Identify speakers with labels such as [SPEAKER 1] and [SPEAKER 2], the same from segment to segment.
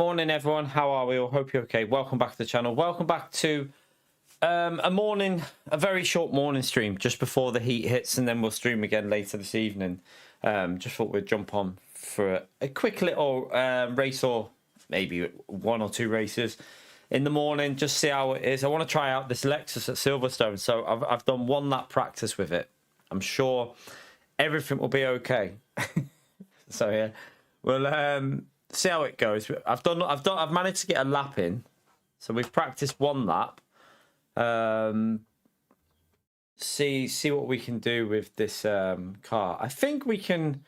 [SPEAKER 1] Morning, everyone. How are we all? Hope you're okay. Welcome back to the channel. Welcome back to a very short morning stream just before the heat hits, and then we'll stream again later this evening. Just thought we'd jump on for a quick little race, or maybe one or two races in the morning, just see how it is. I want to try out this Lexus at Silverstone, so I've done one lap practice with it. I'm sure everything will be okay. So yeah, we'll see how it goes. I've managed to get a lap in, so we've practiced one lap. See what we can do with this car. I think we can.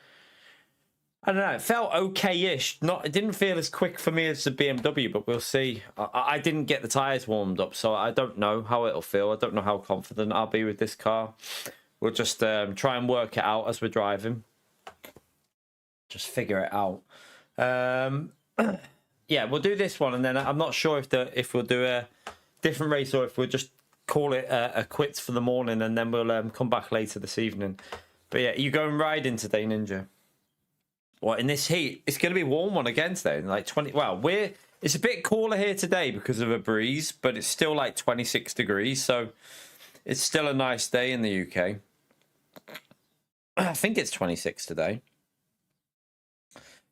[SPEAKER 1] I don't know. It felt okay-ish. It didn't feel as quick for me as the BMW, but we'll see. I didn't get the tyres warmed up, so I don't know how it'll feel. I don't know how confident I'll be with this car. We'll just try and work it out as we're driving. Just figure it out. Yeah, we'll do this one, and then I'm not sure if we'll do a different race or if we'll just call it a quits for the morning, and then we'll come back later this evening. But yeah, you going riding today, Ninja? What, in this heat? It's going to be a warm one again today, like 20. Well, it's a bit cooler here today because of a breeze, but it's still like 26 degrees, so it's still a nice day in the UK. I think it's 26 today.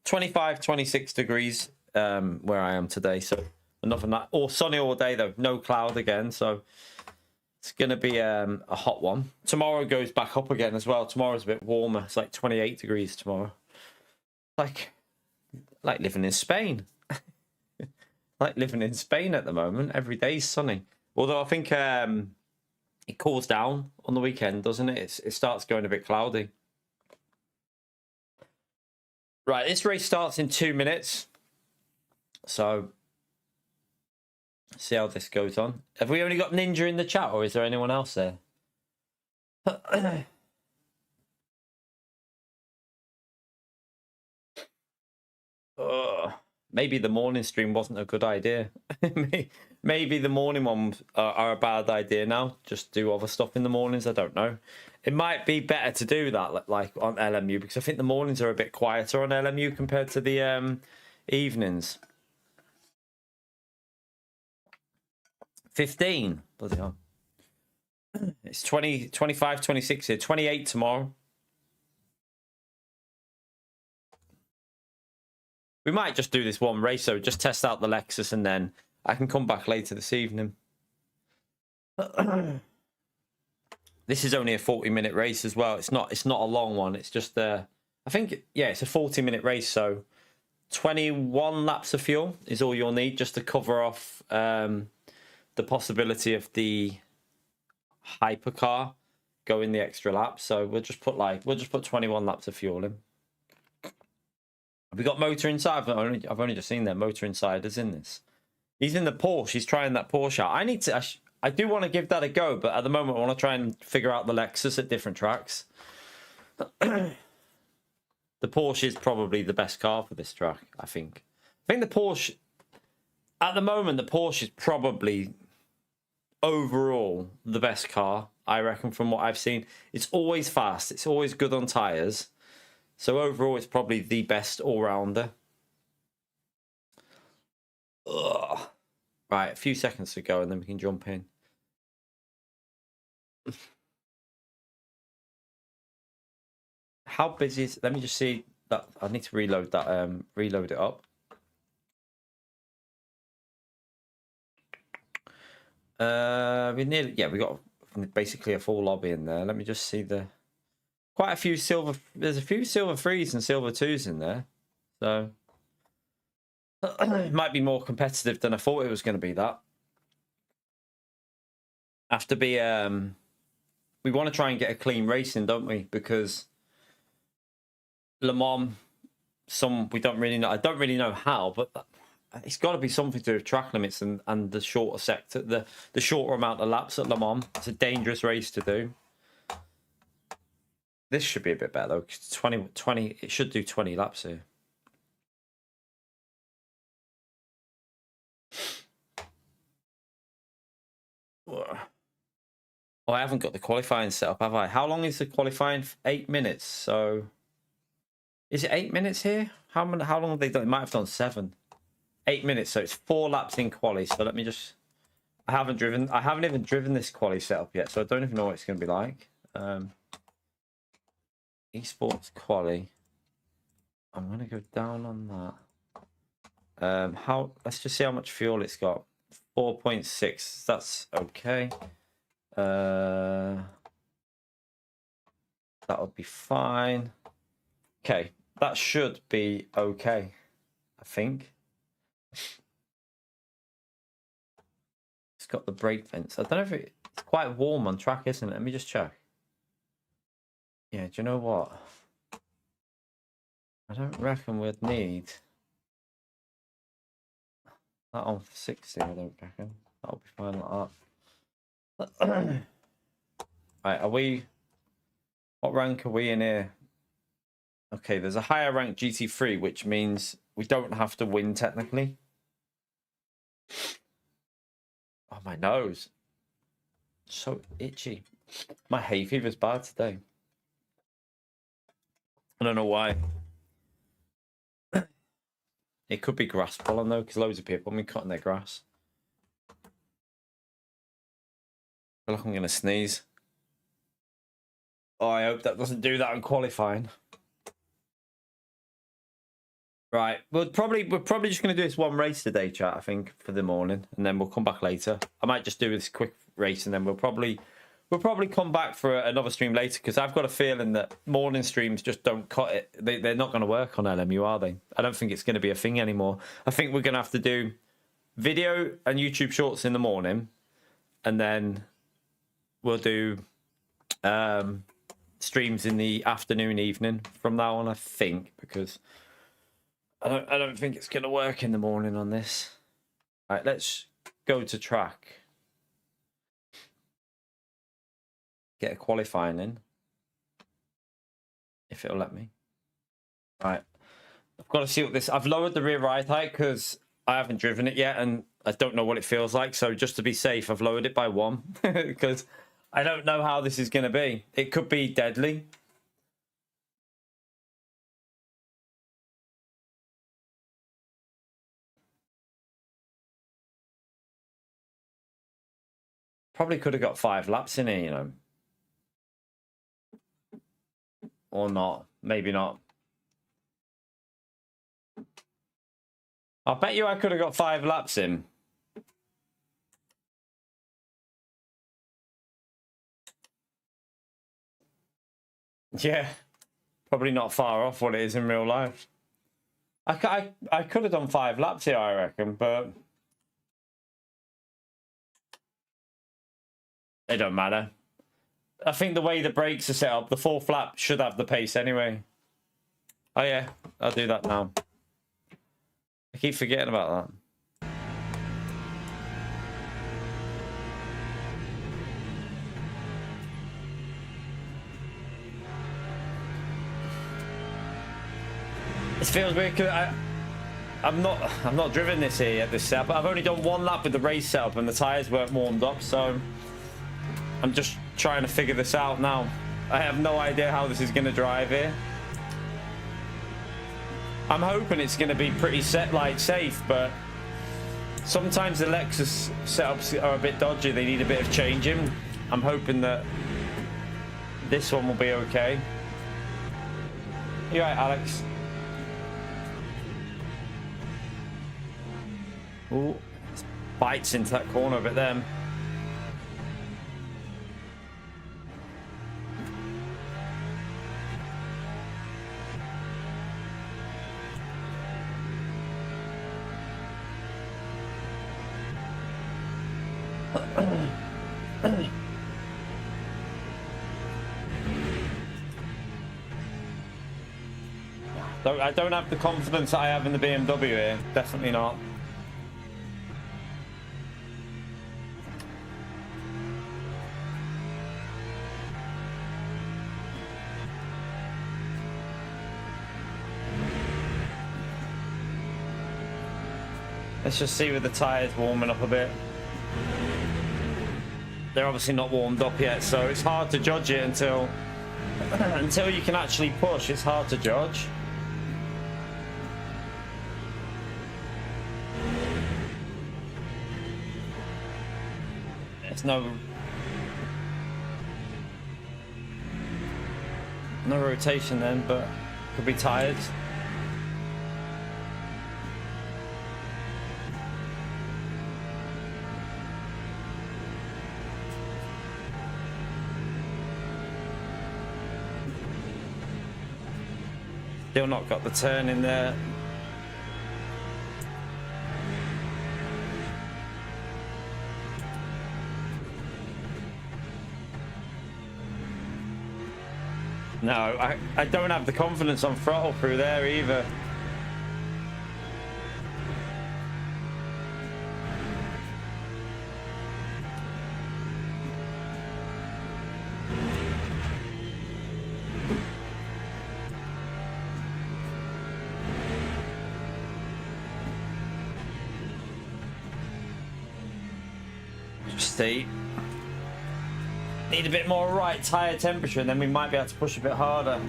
[SPEAKER 1] 25, 26 degrees where I am today, so enough of that. Or sunny all day though, no cloud again, so it's going to be a hot one. Tomorrow goes back up again as well. Tomorrow's a bit warmer. It's like 28 degrees tomorrow. Like living in Spain. Like living in Spain at the moment. Every day's sunny. Although I think it cools down on the weekend, doesn't it? It starts going a bit cloudy. Right, this race starts in 2 minutes. So, see how this goes on. Have we only got Ninja in the chat, or is there anyone else there? Maybe the morning stream wasn't a good idea. Maybe the morning ones are a bad idea now. Just do other stuff in the mornings. I don't know. It might be better to do that like on LMU, because I think the mornings are a bit quieter on LMU compared to the evenings. 15. Bloody hell. It's 20, 25, 26 here. 28 tomorrow. We might just do this one race, so just test out the Lexus, and then I can come back later this evening. This is only a 40-minute race as well. It's not a long one. It's just I think, yeah, it's a 40-minute race, so 21 laps of fuel is all you'll need just to cover off the possibility of the hypercar going the extra lap. So we'll just put 21 laps of fuel in. Have we got motor inside? I've only just seen that motor inside is in this. He's in the Porsche. He's trying that Porsche out. I do want to give that a go, but at the moment I want to try and figure out the Lexus at different tracks. The Porsche is probably the best car for this track, I think. I think the Porsche, at the moment, the Porsche is probably overall the best car, I reckon, from what I've seen. It's always fast. It's always good on tyres. So overall, it's probably the best all-rounder. Right, a few seconds to go, and then we can jump in. How busy is... Let me just see that. I need to reload that. Reload it up. We got basically a full lobby in there. Let me just see the... Quite a few silver... There's a few silver 3s and silver 2s in there. So... It might be more competitive than I thought it was going to be, that. Have to be... we want to try and get a clean racing, don't we? Because... Le Mans... we don't really know... I don't really know how, but... It's got to be something to do with track limits and the shorter sector... The shorter amount of laps at Le Mans. It's a dangerous race to do. This should be a bit better, though. 20, it should do 20 laps here. Oh, I haven't got the qualifying set up, have I? How long is the qualifying? 8 minutes. So, is it 8 minutes here? How long have they done? It might have done 7. 8 minutes, so it's 4 laps in quali. So let me just, I haven't even driven this quali setup yet, so I don't even know what it's going to be like. Esports quali. I'm going to go down on that. Let's just see how much fuel it's got. 4.6, that's okay. That would be fine. Okay, that should be okay, I think. It's got the brake vents. I don't know if it's quite warm on track, isn't it? Let me just check. Yeah, do you know what? I don't reckon we'd need that on 60, I don't reckon. That'll be fine like that. Right, what rank are we in here? Okay, there's a higher rank GT3, which means we don't have to win technically. Oh, my nose. So itchy. My hay fever's bad today. I don't know why. It could be grass pollen though, because loads of people have been cutting their grass. I feel like I'm going to sneeze. Oh, I hope that doesn't do that in qualifying. Right, we're probably just going to do this one race today, chat, I think, for the morning, and then we'll come back later. I might just do this quick race, and then we'll probably come back for another stream later, because I've got a feeling that morning streams just don't cut it. They're not going to work on LMU, are they? I don't think it's going to be a thing anymore. I think we're going to have to do video and YouTube shorts in the morning, and then we'll do streams in the afternoon, evening from now on, I think, because I don't think it's going to work in the morning on this. All right, let's go to track. Get a qualifying in, if it'll let me. All right, I've got to see what this. I've lowered the rear ride height because I haven't driven it yet, and I don't know what it feels like. So just to be safe, I've lowered it by 1 because I don't know how this is going to be. It could be deadly. Probably could have got 5 laps in here, you know. Or not. Maybe not. I bet you I could have got 5 laps in. Yeah. Probably not far off what it is in real life. I could have done 5 laps here, I reckon, but it don't matter. I think the way the brakes are set up, the 4th lap should have the pace anyway. Oh yeah, I'll do that now. I keep forgetting about that. It feels weird because I'm not driven this here yet, this setup. I've only done 1 lap with the race setup and the tyres weren't warmed up, so I'm just trying to figure this out now. I have no idea how this is going to drive here. I'm hoping it's going to be pretty safe, but sometimes the Lexus setups are a bit dodgy. They need a bit of changing. I'm hoping that this one will be okay. You right, Alex? Ooh, bites into that corner a bit then. I don't have the confidence that I have in the BMW here. Definitely not. Let's just see with the tyres warming up a bit. They're obviously not warmed up yet, so it's hard to judge it until you can actually push. It's hard to judge. There's no rotation then, but could be tired. Still not got the turn in there. No, I don't have the confidence on throttle through there either. See, need a bit more right tire temperature and then we might be able to push a bit harder.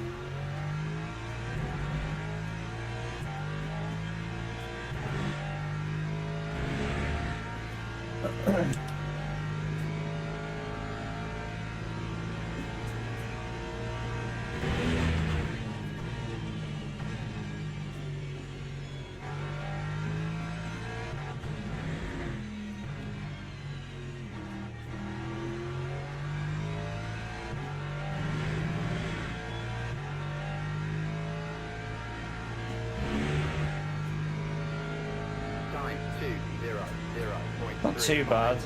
[SPEAKER 1] Not too bad.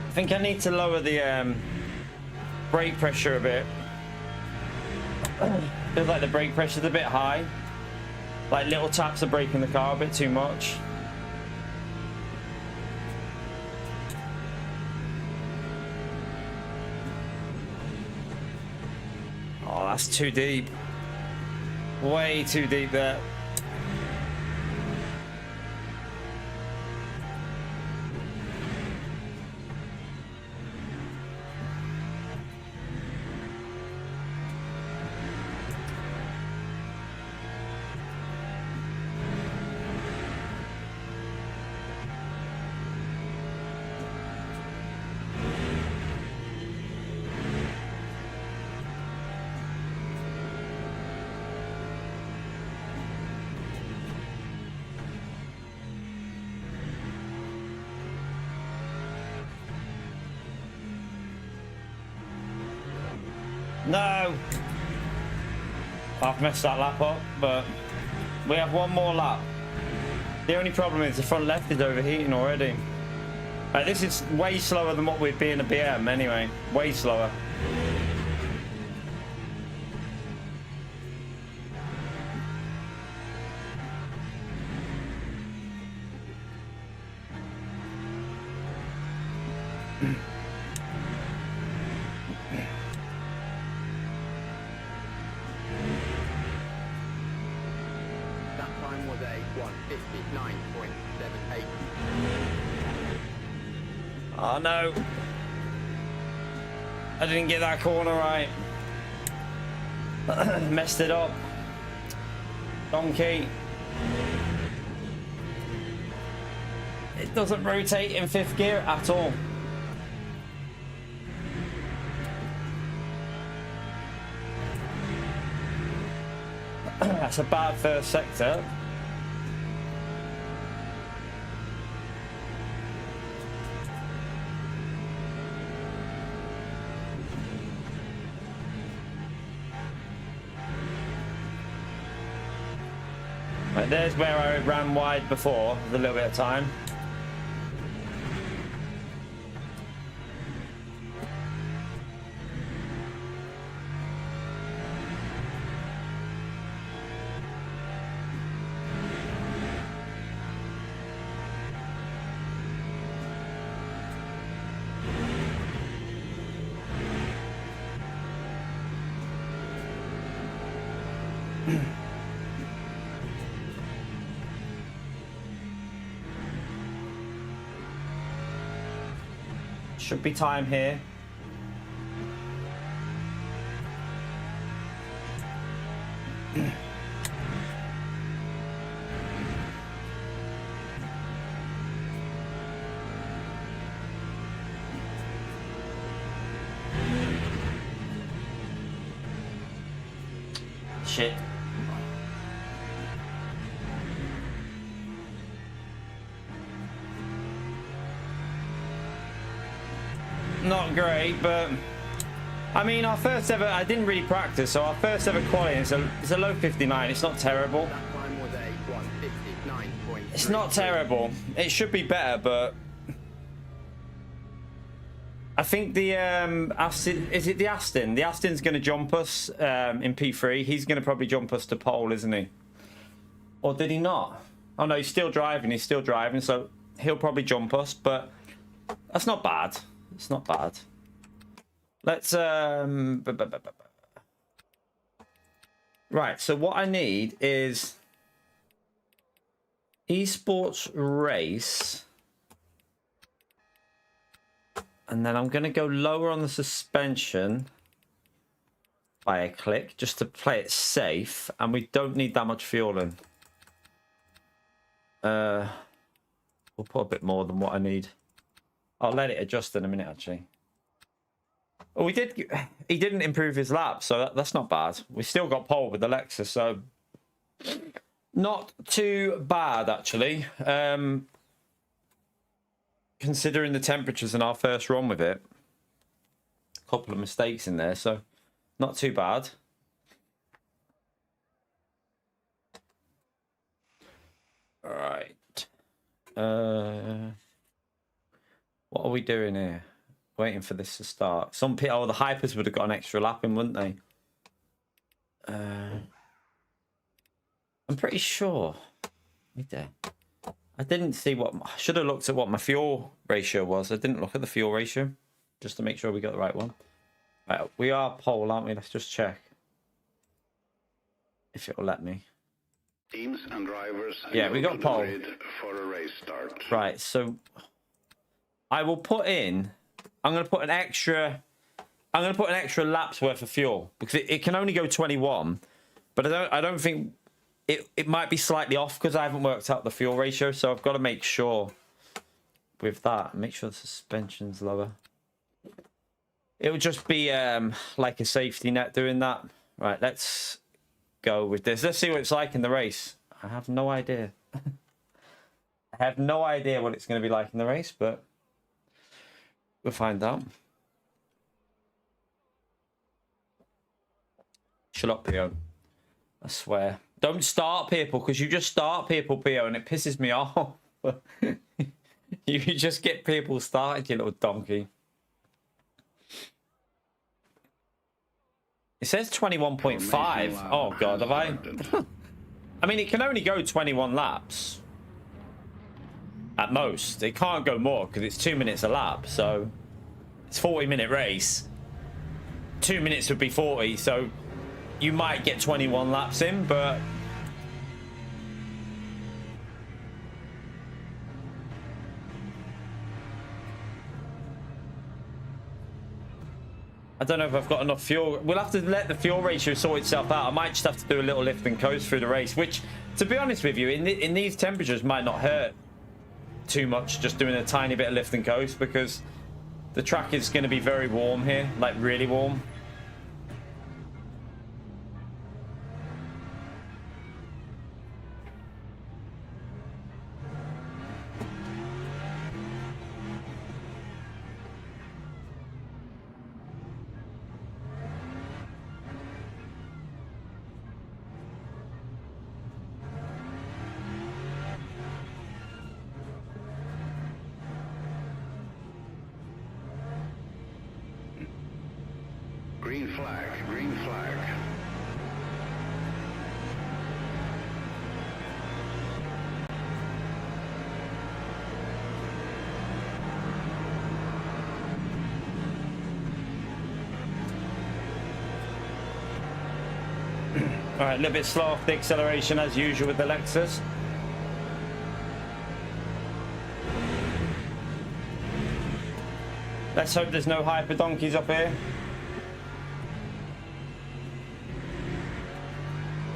[SPEAKER 1] I think I need to lower the brake pressure a bit. Feels like the brake pressure's a bit high. Like little taps are braking the car a bit too much. Oh, that's too deep. Way too deep there. No! I've messed that lap up, but we have one more lap. The only problem is the front left is overheating already. This is way slower than what we'd be in a BM anyway. Way slower. Oh no, I didn't get that corner right. Messed it up. Donkey. It doesn't rotate in 5th gear at all. That's a bad first sector. Right, there's where I ran wide before, with a little bit of time. Should be time here. Shit. Not great, but I mean, our first ever, I didn't really practice, so our first ever quality, it's a low 59. It's not terrible. It's not terrible. It should be better, but I think the Aston, is it the Aston? The Aston's going to jump us in P3. He's going to probably jump us to pole, isn't he? Or did he not? Oh no, he's still driving. He's still driving, so he'll probably jump us. But that's not bad. It's not bad. Let's right. So what I need is esports race. And then I'm going to go lower on the suspension by a click just to play it safe. And we don't need that much fuel in. We'll put a bit more than what I need. I'll let it adjust in a minute, actually. Oh, he didn't improve his lap, so that's not bad. We still got pole with the Lexus, so not too bad, actually. Considering the temperatures in our first run with it, a couple of mistakes in there, so not too bad. All right. What are we doing here? Waiting for this to start. Some people, oh, the hypers would have got an extra lap in, wouldn't they? I'm pretty sure. I didn't see what... I should have looked at what my fuel ratio was. I didn't look at the fuel ratio just to make sure we got the right one. Right, we are pole, aren't we? Let's just check if it'll let me.
[SPEAKER 2] Teams and drivers,
[SPEAKER 1] yeah, we got pole
[SPEAKER 2] for a race start.
[SPEAKER 1] Right, so I will put in... I'm going to put an extra lap's worth of fuel because it can only go 21, but I don't think it might be slightly off because I haven't worked out the fuel ratio, so I've got to make sure with that. Make sure the suspension's lower. It would just be like a safety net doing that. Right, let's go with this. Let's see what it's like in the race. I have no idea. I have no idea what it's going to be like in the race, but we'll find out. Shut up, Pio. I swear. Don't start people, because you just start people, Pio, and it pisses me off. You just get people started, you little donkey. It says 21.5. Oh, God, have I? I mean, it can only go 21 laps. At most. It can't go more because it's 2 minutes a lap. So it's a 40-minute race. 2 minutes would be 40. So you might get 21 laps in, but I don't know if I've got enough fuel. We'll have to let the fuel ratio sort itself out. I might just have to do a little lift and coast through the race, which, to be honest with you, in these temperatures might not hurt too much, just doing a tiny bit of lift and coast, because the track is going to be very warm here, like really warm.
[SPEAKER 2] Green flag, green flag.
[SPEAKER 1] All right, a little bit slow off the acceleration as usual with the Lexus. Let's hope there's no hyper donkeys up here.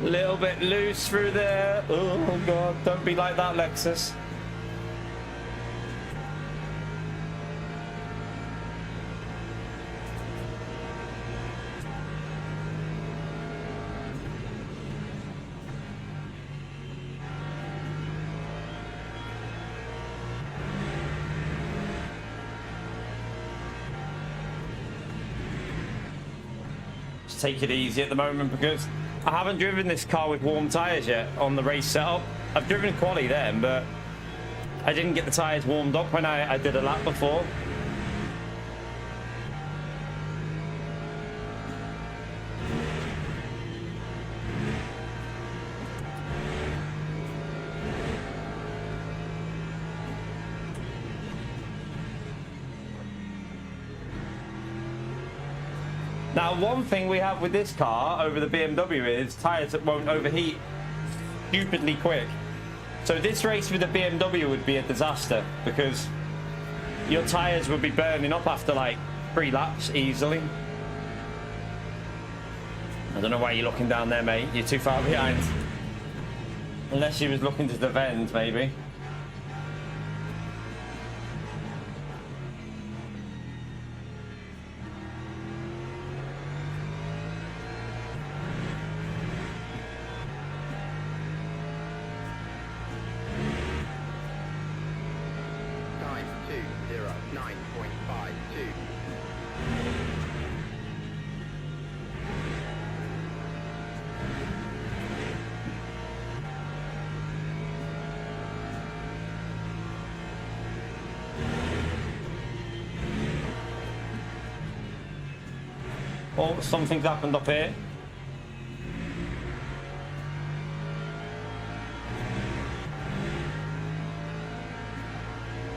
[SPEAKER 1] Little bit loose through there. Oh god, don't be like that, Lexus. Just take it easy at the moment because I haven't driven this car with warm tyres yet on the race setup. I've driven quali then, but I didn't get the tyres warmed up when I did a lap before. Now, one thing we have with this car over the BMW is tyres that won't overheat stupidly quick. So this race with the BMW would be a disaster because your tyres would be burning up after like 3 laps easily. I don't know why you're looking down there, mate. You're too far behind. Unless you was looking to the vent, maybe. Oh, something's happened up here.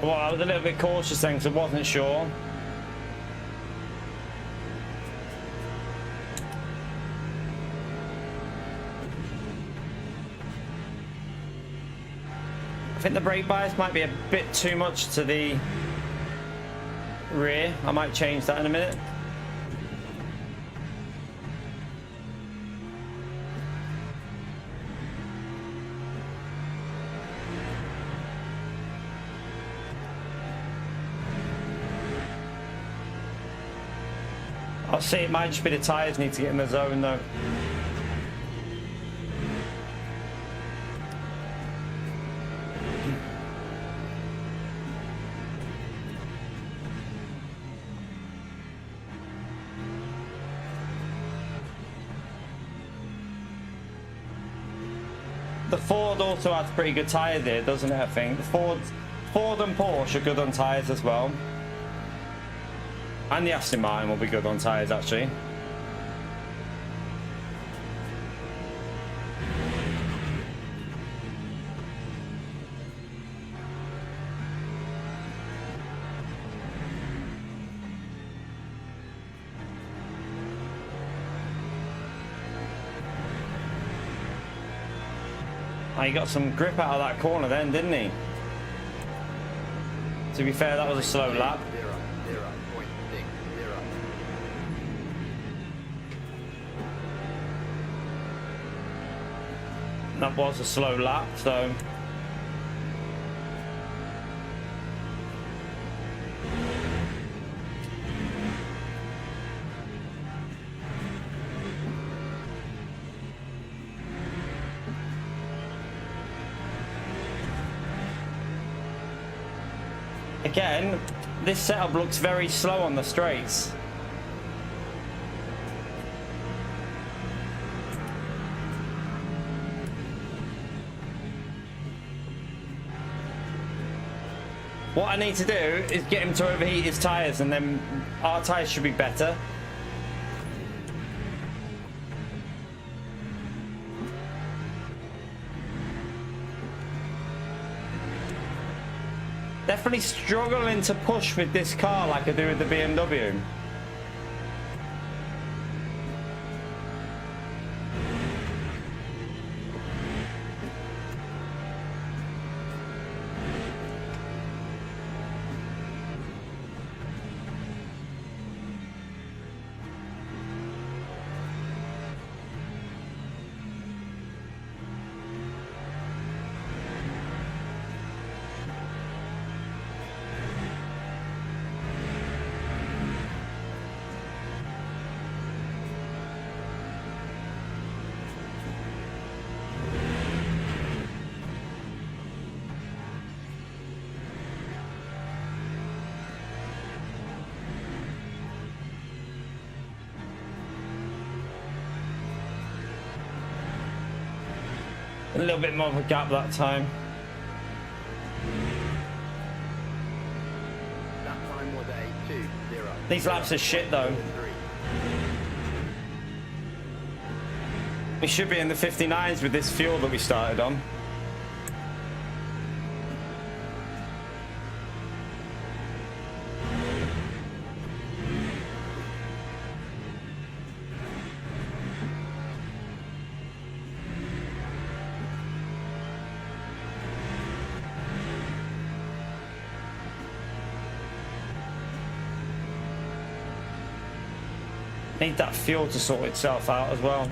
[SPEAKER 1] Well, I was a little bit cautious then because I wasn't sure. I think the brake bias might be a bit too much to the rear. I might change that in a minute. I'll see, it might just be the tyres need to get in the zone though. The Ford also has pretty good tyres here, doesn't it, I think? The Ford and Porsche are good on tyres as well. And the Aston Martin will be good on tyres, actually. Oh, he got some grip out of that corner then, didn't he? To be fair, that was a slow lap. That was a slow lap, so again, this setup looks very slow on the straights. What I need to do is get him to overheat his tyres, and then our tyres should be better. Definitely struggling to push with this car like I do with the BMW. A little bit more of a gap that time.
[SPEAKER 3] That time was a 2-0.
[SPEAKER 1] These laps are shit though. We should be in the 59s with this fuel that we started on. Need that fuel to sort itself out as well.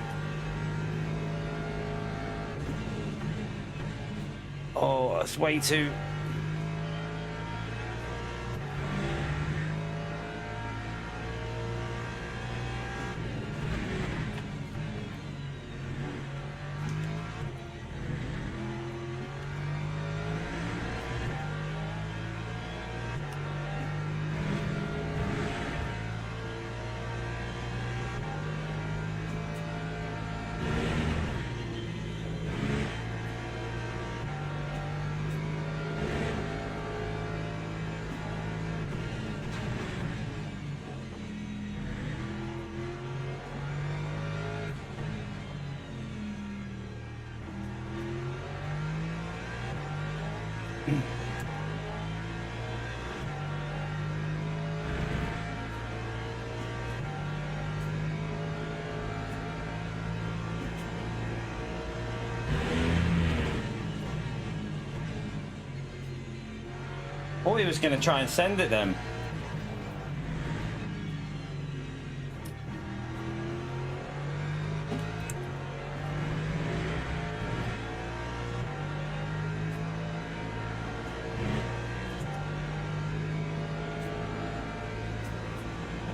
[SPEAKER 1] Oh, that's way too... Oh, he was going to try and send it then.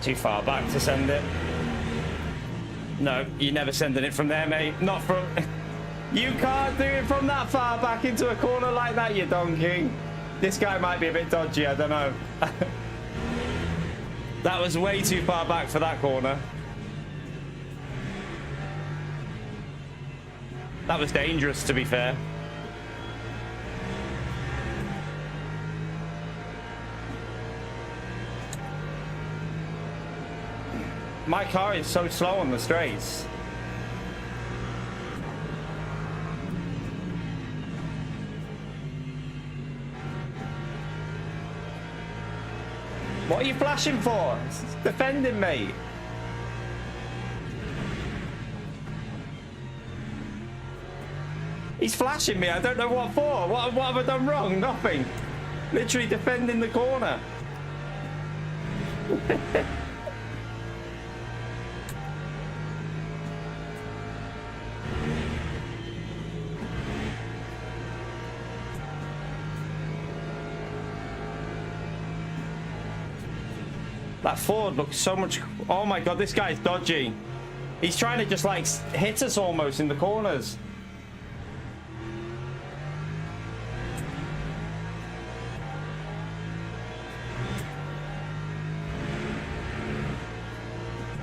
[SPEAKER 1] Too far back to send it. No, you're never sending it from there, mate. Not from... You can't do it from that far back into a corner like that, you donkey. This guy might be a bit dodgy, I don't know. That was way too far back for that corner. That was dangerous, to be fair. My car is so slow on the straights. What are you flashing for? It's defending me. He's flashing me. I don't know what for. What have I done wrong? Nothing. Literally defending the corner. That Ford looks so much... Oh my god, this guy's dodgy. He's trying to just like hit us almost in the corners.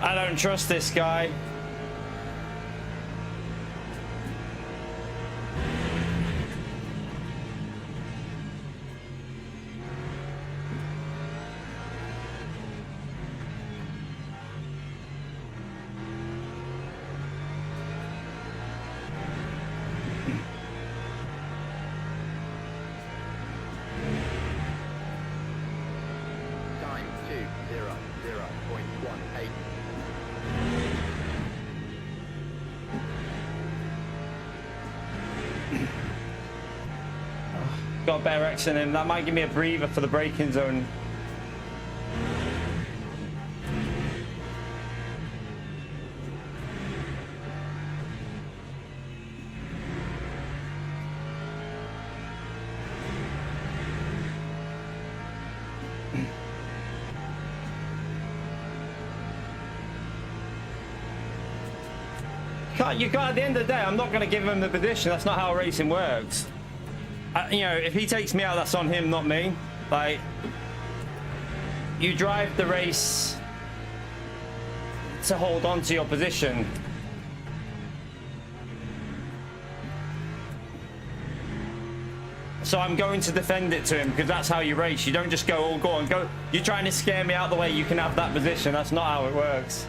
[SPEAKER 1] I don't trust this guy.
[SPEAKER 3] Time 2:00.18.
[SPEAKER 1] Got a better X in him. That might give me a breather for the braking zone. You got at the end of the day, I'm not going to give him the position. That's not how racing works. You know, if he takes me out, that's on him, not me. Like, you drive the race to hold on to your position. So I'm going to defend it to him because that's how you race. You don't just go, oh, go on, go. You're trying to scare me out the way. You can have that position. That's not how it works.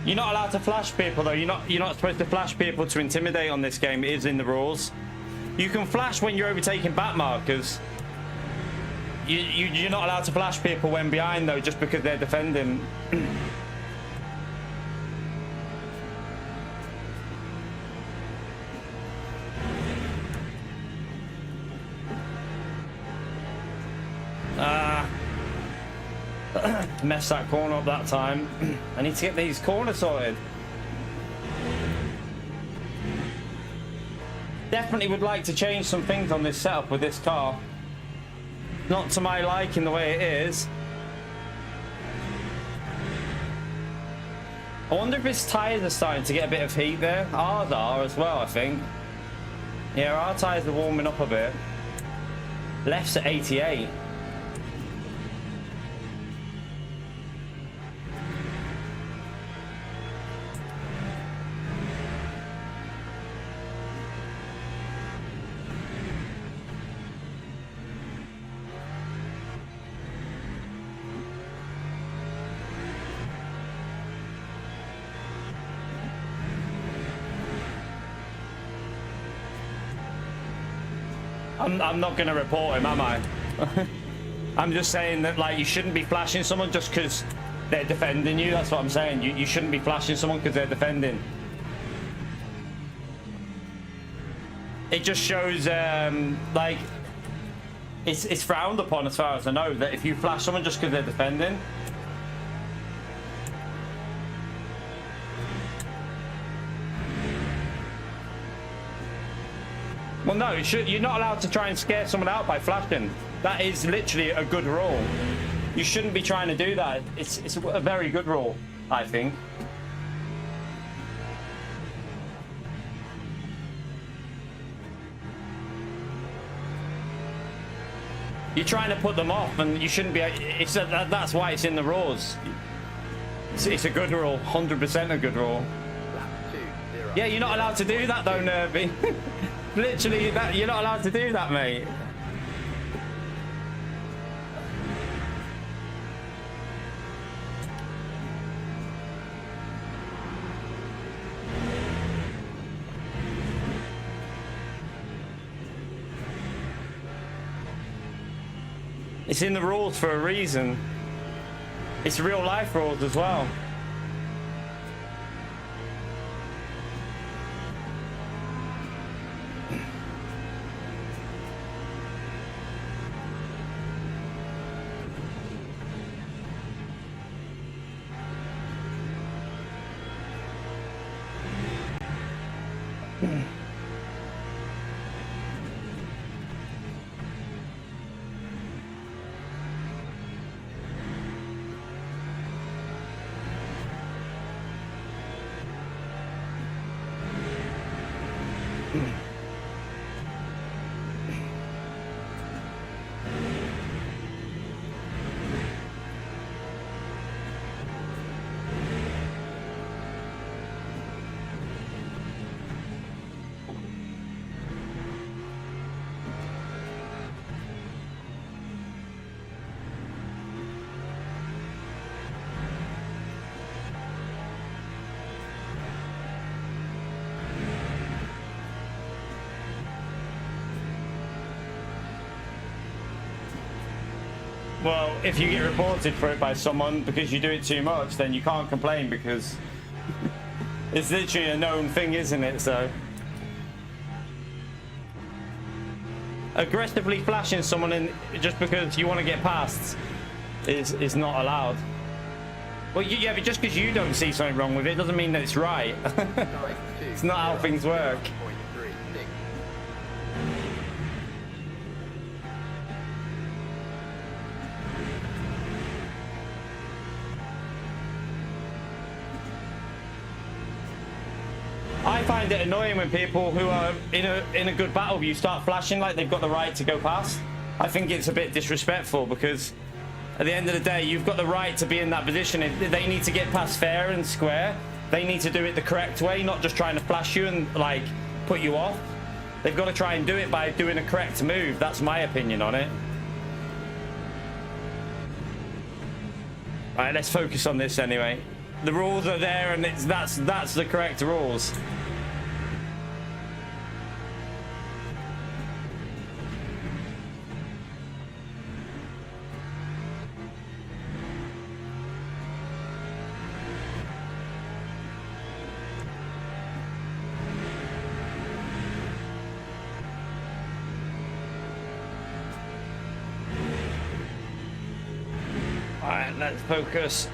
[SPEAKER 1] You're not allowed to flash people though. You're not supposed to flash people to intimidate on this game. It is in the rules. You can flash when you're overtaking back markers. You're not allowed to flash people when behind though, just because they're defending. Messed that corner up that time. I need to get these corners sorted. Definitely would like to change some things on this setup with this car. Not to my liking the way it is. I wonder if his tyres are starting to get a bit of heat there. Ours are as well, I think. Yeah, our tyres are warming up a bit. Left's at 88. I'm not going to report him, am I? I'm just saying that, like, you shouldn't be flashing someone just because they're defending you. That's what I'm saying. You shouldn't be flashing someone because they're defending. It just shows, like, it's frowned upon as far as I know, that if you flash someone just because they're defending. Well, no, you're not allowed to try and scare someone out by flashing. That is literally a good rule. You shouldn't be trying to do that. It's a very good rule, I think. You're trying to put them off, and you shouldn't be. That's why it's in the rules. It's a good rule, 100% a good rule. Yeah, you're not allowed to do that though, Nervy. Literally, you're not allowed to do that, mate. It's in the rules for a reason. It's real life rules as well. Well, if you get reported for it by someone because you do it too much, then you can't complain because it's literally a known thing, isn't it? So aggressively flashing someone in just because you want to get past, is not allowed. Well, yeah, but just because you don't see something wrong with it doesn't mean that it's right. It's not how things work. I find it annoying when people who are in a good battle view start flashing like they've got the right to go past. I think it's a bit disrespectful because at the end of the day, you've got the right to be in that position. If they need to get past fair and square, they need to do it the correct way, not just trying to flash you and like put you off. They've got to try and do it by doing a correct move. That's my opinion on it. All right, let's focus on this anyway. The rules are there, and that's the correct rules. All right, let's focus.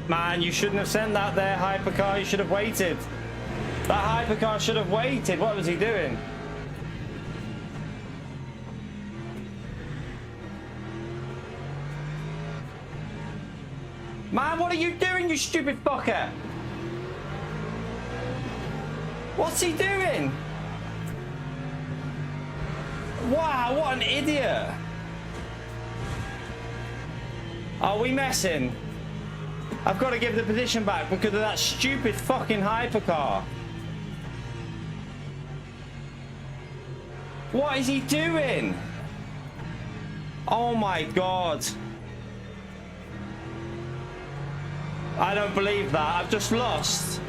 [SPEAKER 1] Man, you shouldn't have sent that there, hypercar. You should have waited. That hypercar should have waited. What was he doing? Man, what are you doing, you stupid fucker? What's he doing? Wow, what an idiot. Are we messing? I've got to give the position back because of that stupid fucking hypercar. What is he doing? Oh my god. I don't believe that. I've just lost.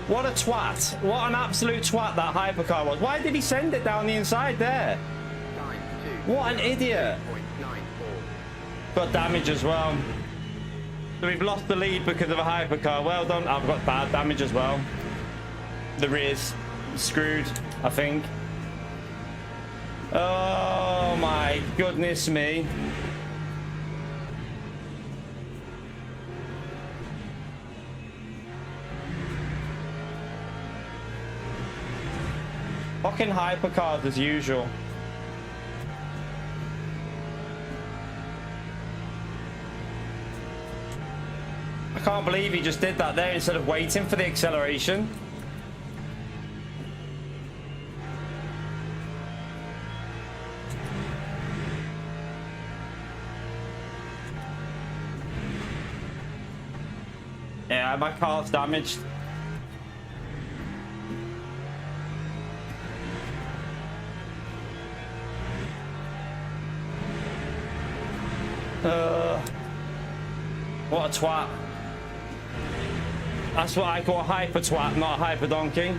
[SPEAKER 1] What a twat. What an absolute twat that hypercar was. Why did he send it down the inside there? What an idiot. Got damage as well. So we've lost the lead because of a hypercar. Well done. I've got bad damage as well. The rear's screwed, I think. Oh my goodness me. Fucking hypercars as usual. I can't believe he just did that there instead of waiting for the acceleration. Yeah, my car's damaged. What a twat. That's what I call a hyper twat, not a hyper donkey.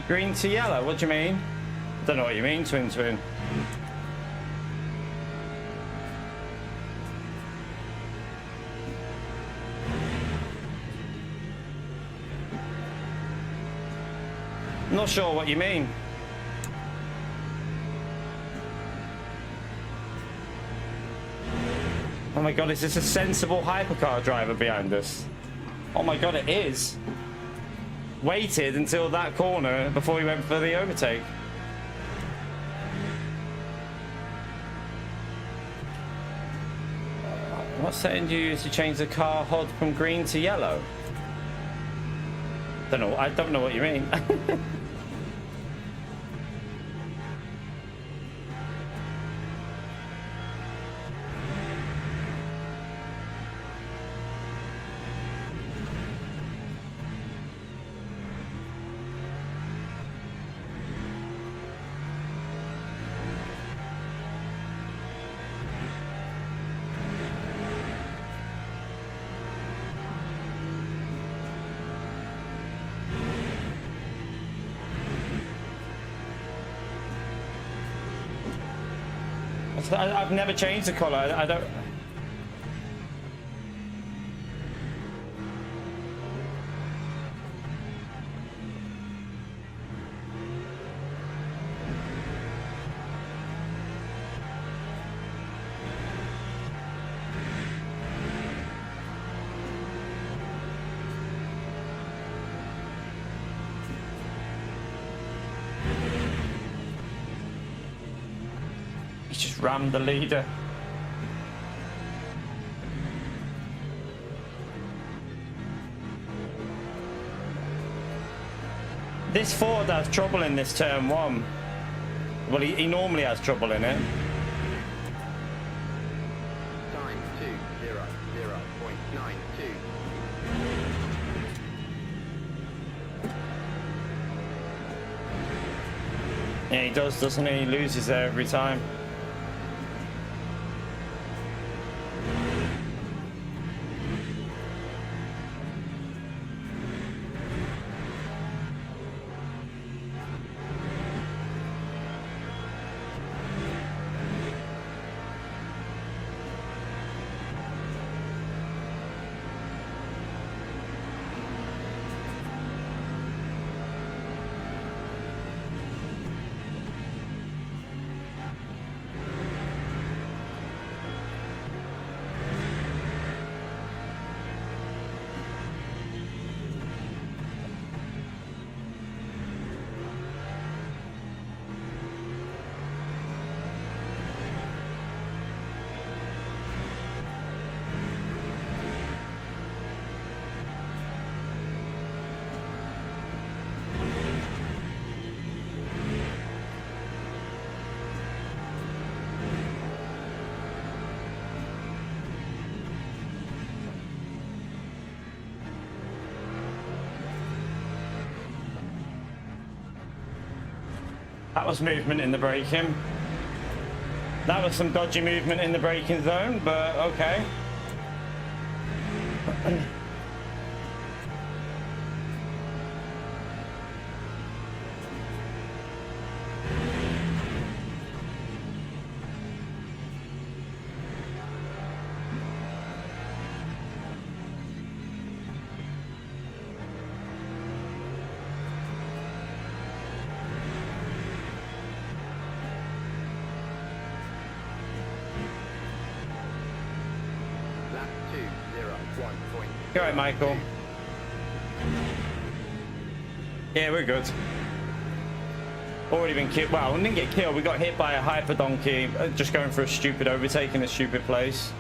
[SPEAKER 1] Green to yellow, what do you mean? I don't know what you mean, twin twin. Not sure what you mean. Oh my god, is this a sensible hypercar driver behind us? Oh my god, it is. Waited until that corner before he went for the overtake. What setting do you use to change the car HUD from green to yellow? Don't know. I don't know what you mean. I've never changed the colour. I don't. Just rammed the leader. This Ford has trouble in this turn one. Well, he normally has trouble in it.
[SPEAKER 3] Time 2:00.92.
[SPEAKER 1] Yeah, he does, doesn't he? He loses there every time. That was movement in the braking. That was some dodgy movement in the braking zone, but okay.
[SPEAKER 3] 1.0.
[SPEAKER 1] You all right, Michael? Yeah, we're good. Already been killed. Well, we didn't get killed. We got hit by a hyper donkey just going for a stupid overtake in a stupid place.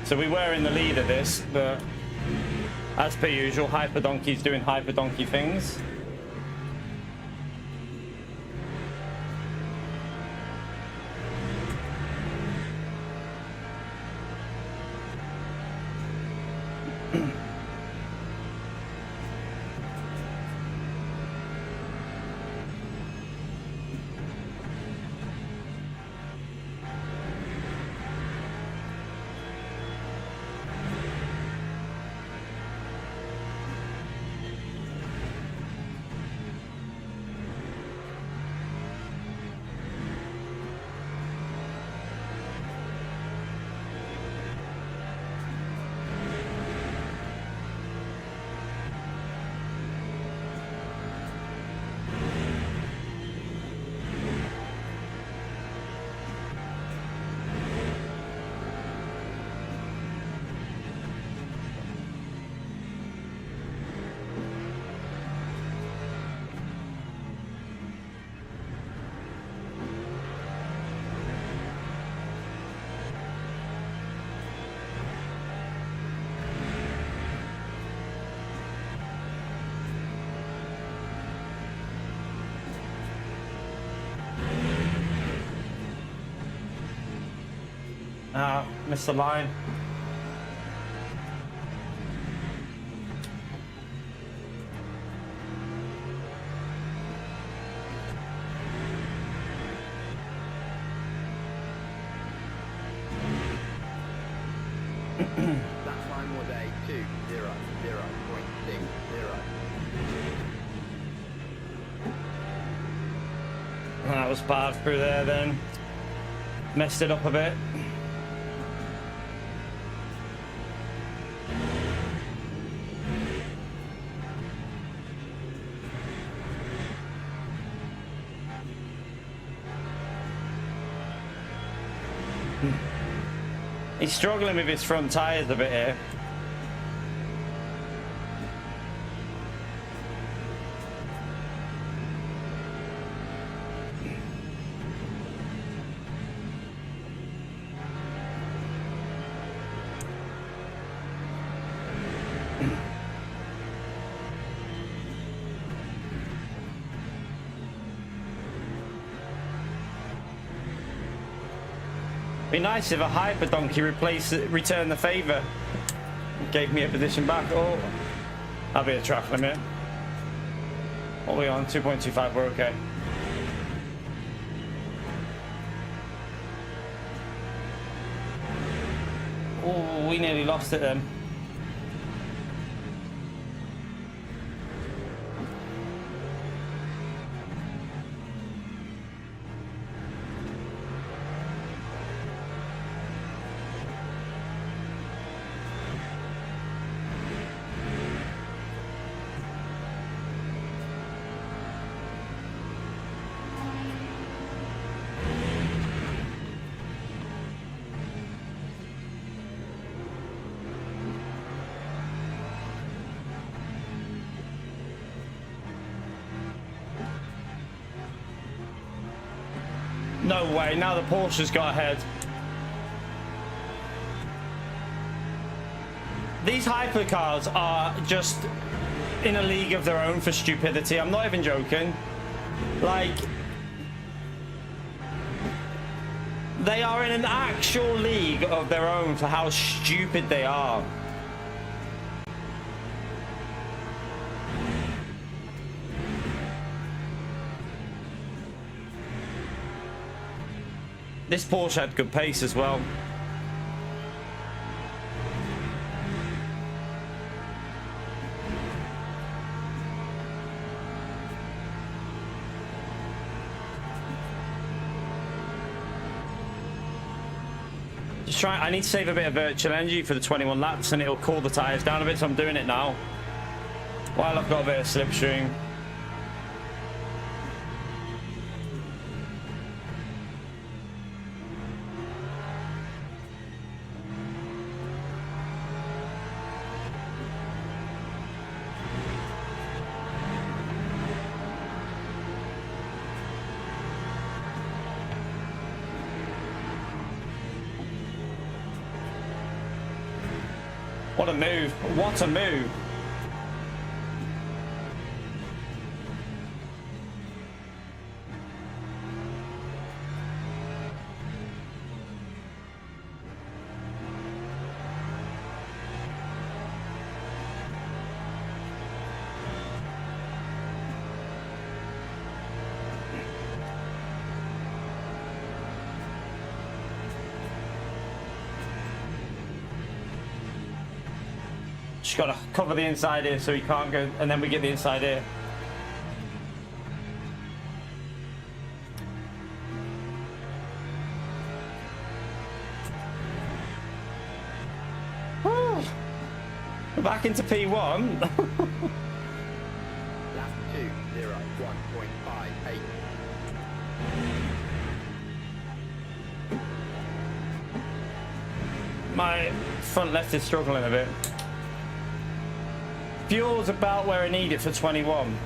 [SPEAKER 1] So we were in the lead of this, but as per usual, hyper donkeys doing hyper donkey things. Missed the line.
[SPEAKER 3] That time was a 2:00.60.
[SPEAKER 1] That was bad through there then. Messed it up a bit. He's struggling with his front tyres a bit here. Be nice if a hyper donkey returned the favour. Gave me a position back. Oh, that'll be a track limit. What are we on? 2.25. We're okay. Oh, we nearly lost it then. No way, now the Porsche's got ahead. These hypercars are just in a league of their own for stupidity. I'm not even joking. Like, they are in an actual league of their own for how stupid they are. This Porsche had good pace as well. Just try. I need to save a bit of virtual energy for the 21 laps, and it'll cool the tyres down a bit. So I'm doing it now while I've got a bit of slipstream. What a move. What a move. Just got to cover the inside here so he can't go, and then we get the inside here. Woo. We're back into P1.
[SPEAKER 3] Lap 2, 0, 1.58.
[SPEAKER 1] My front left is struggling a bit. Fuel's about where I need it for 21.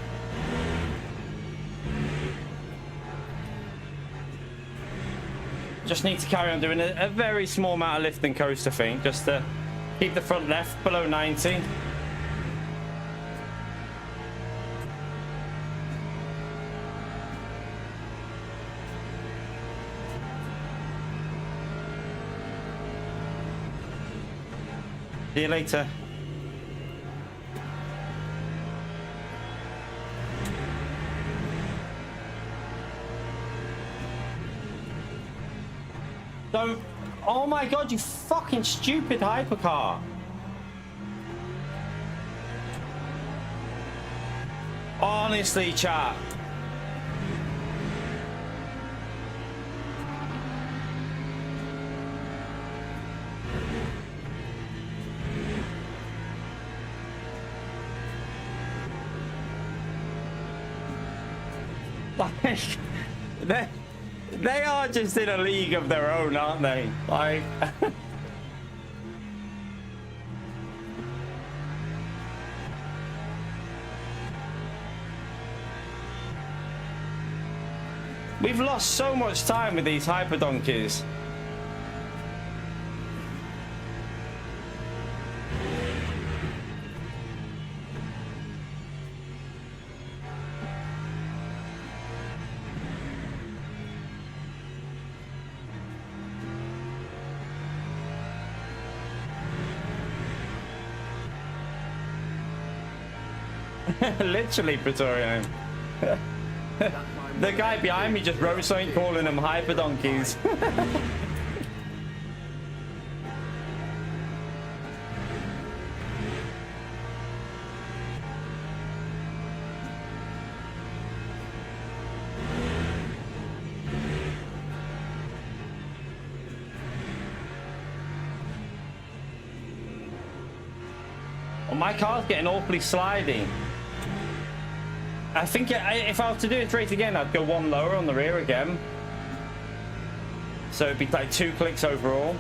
[SPEAKER 1] Just need to carry on doing a very small amount of lift and coast, I think, just to keep the front left below 90. See you later. Don't. Oh my god, you fucking stupid hypercar. Honestly, chat. Like, they are just in a league of their own, aren't they? Like, we've lost so much time with these hyper donkeys. Literally, Praetorian. The guy behind me just wrote something calling them hyper donkeys. Well, my car's getting awfully slidey. I think if I was to do it straight again, I'd go one lower on the rear again. So it'd be like 2 clicks overall.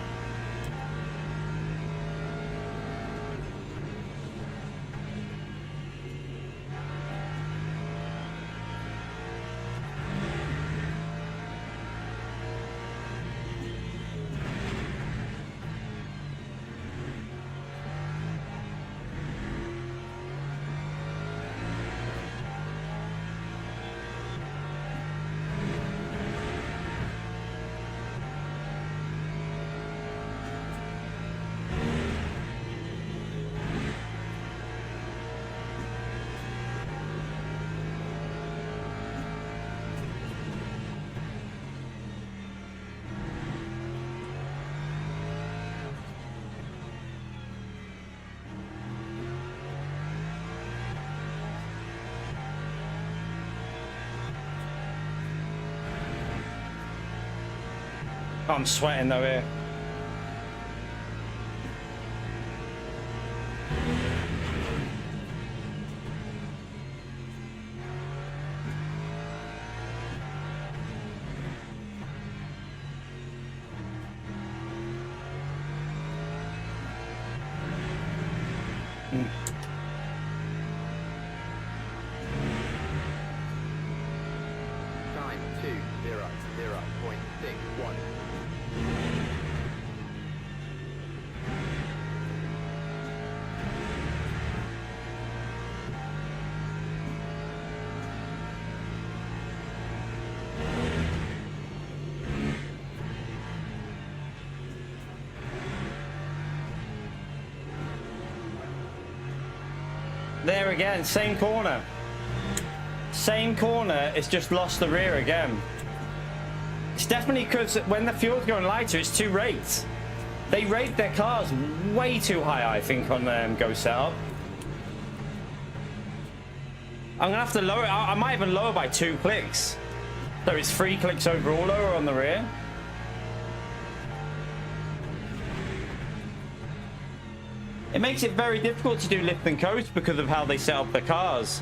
[SPEAKER 1] I'm sweating though here.
[SPEAKER 3] Time 2, 0, 0.61.
[SPEAKER 1] There again, same corner. Same corner, it's just lost the rear again. It's definitely because when the fuel's going lighter, it's too rates. They rate their cars way too high, I think, on Go Setup. I'm gonna have to lower it. I might even lower by 2 clicks. So it's 3 clicks overall lower on the rear. It makes it very difficult to do lift and coast because of how they set up the cars.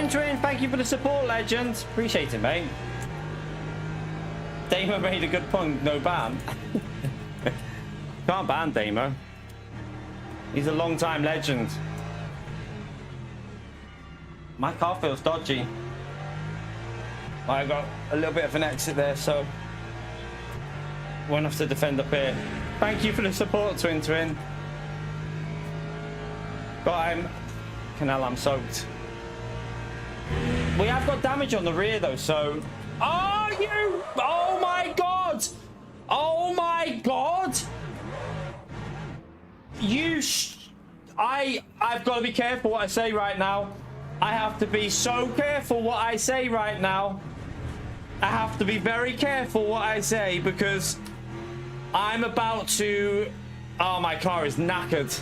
[SPEAKER 1] Twin, thank you for the support, legend. Appreciate it, mate. Damo made a good point, no ban. Can't ban Damo. He's a long-time legend. My car feels dodgy. I got a little bit of an exit there, so won't have to defend up here. Thank you for the support, Twin. But I'm soaked. We have got damage on the rear though, so... Oh my god! Oh my god! I've got to be careful what I say right now. I have to be so careful what I say right now. I have to be very careful what I say because I'm about to... Oh, my car is knackered.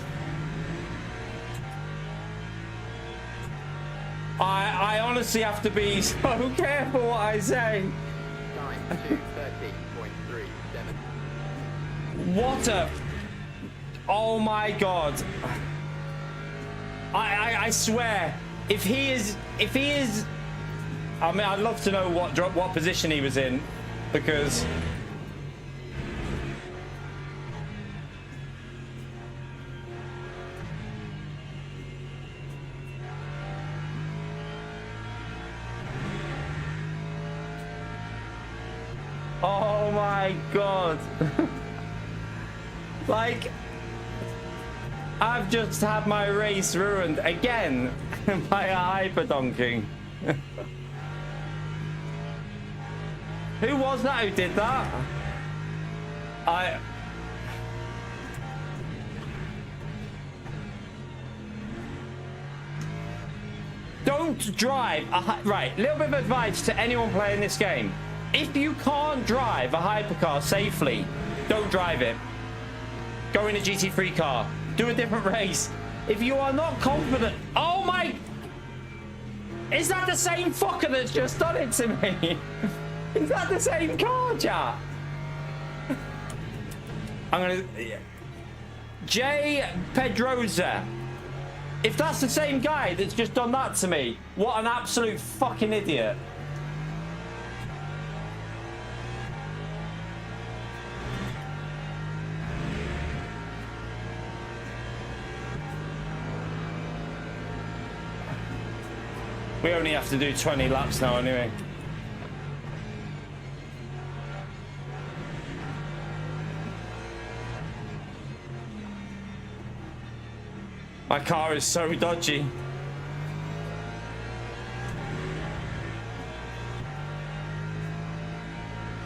[SPEAKER 1] I honestly have to be so careful what I say.
[SPEAKER 3] Time to 13.37.
[SPEAKER 1] What a... Oh my god. I swear, if he is... I mean, I'd love to know what position he was in, because... Oh my god. Like, I've just had my race ruined again by a hyperdonking. Who was that who did that? Don't drive right, little bit of advice to anyone playing this game. If you can't drive a hypercar safely, don't drive it. Go in a GT3 car. Do a different race. If you are not confident... Oh my... Is that the same fucker that's just done it to me? Is that the same car, chat? I'm gonna... Jay Pedroza. If that's the same guy that's just done that to me, what an absolute fucking idiot. We only have to do 20 laps now anyway. My car is so dodgy.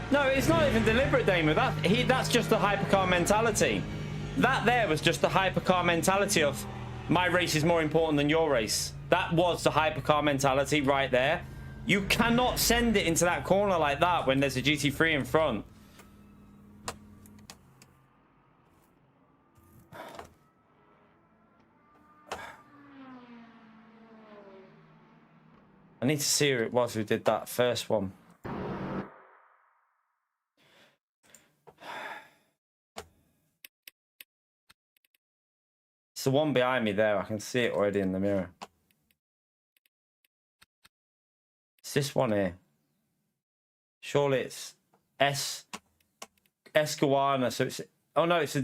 [SPEAKER 1] No, it's not even deliberate, Damo. That's just the hypercar mentality. That there was just the hypercar mentality of my race is more important than your race. That was the hypercar mentality right there. You cannot send it into that corner like that when there's a GT3 in front. I need to see who it was who did that first one. It's the one behind me there. I can see it already in the mirror. It's this one here. Surely it's Escawana. So it's... Oh no, that's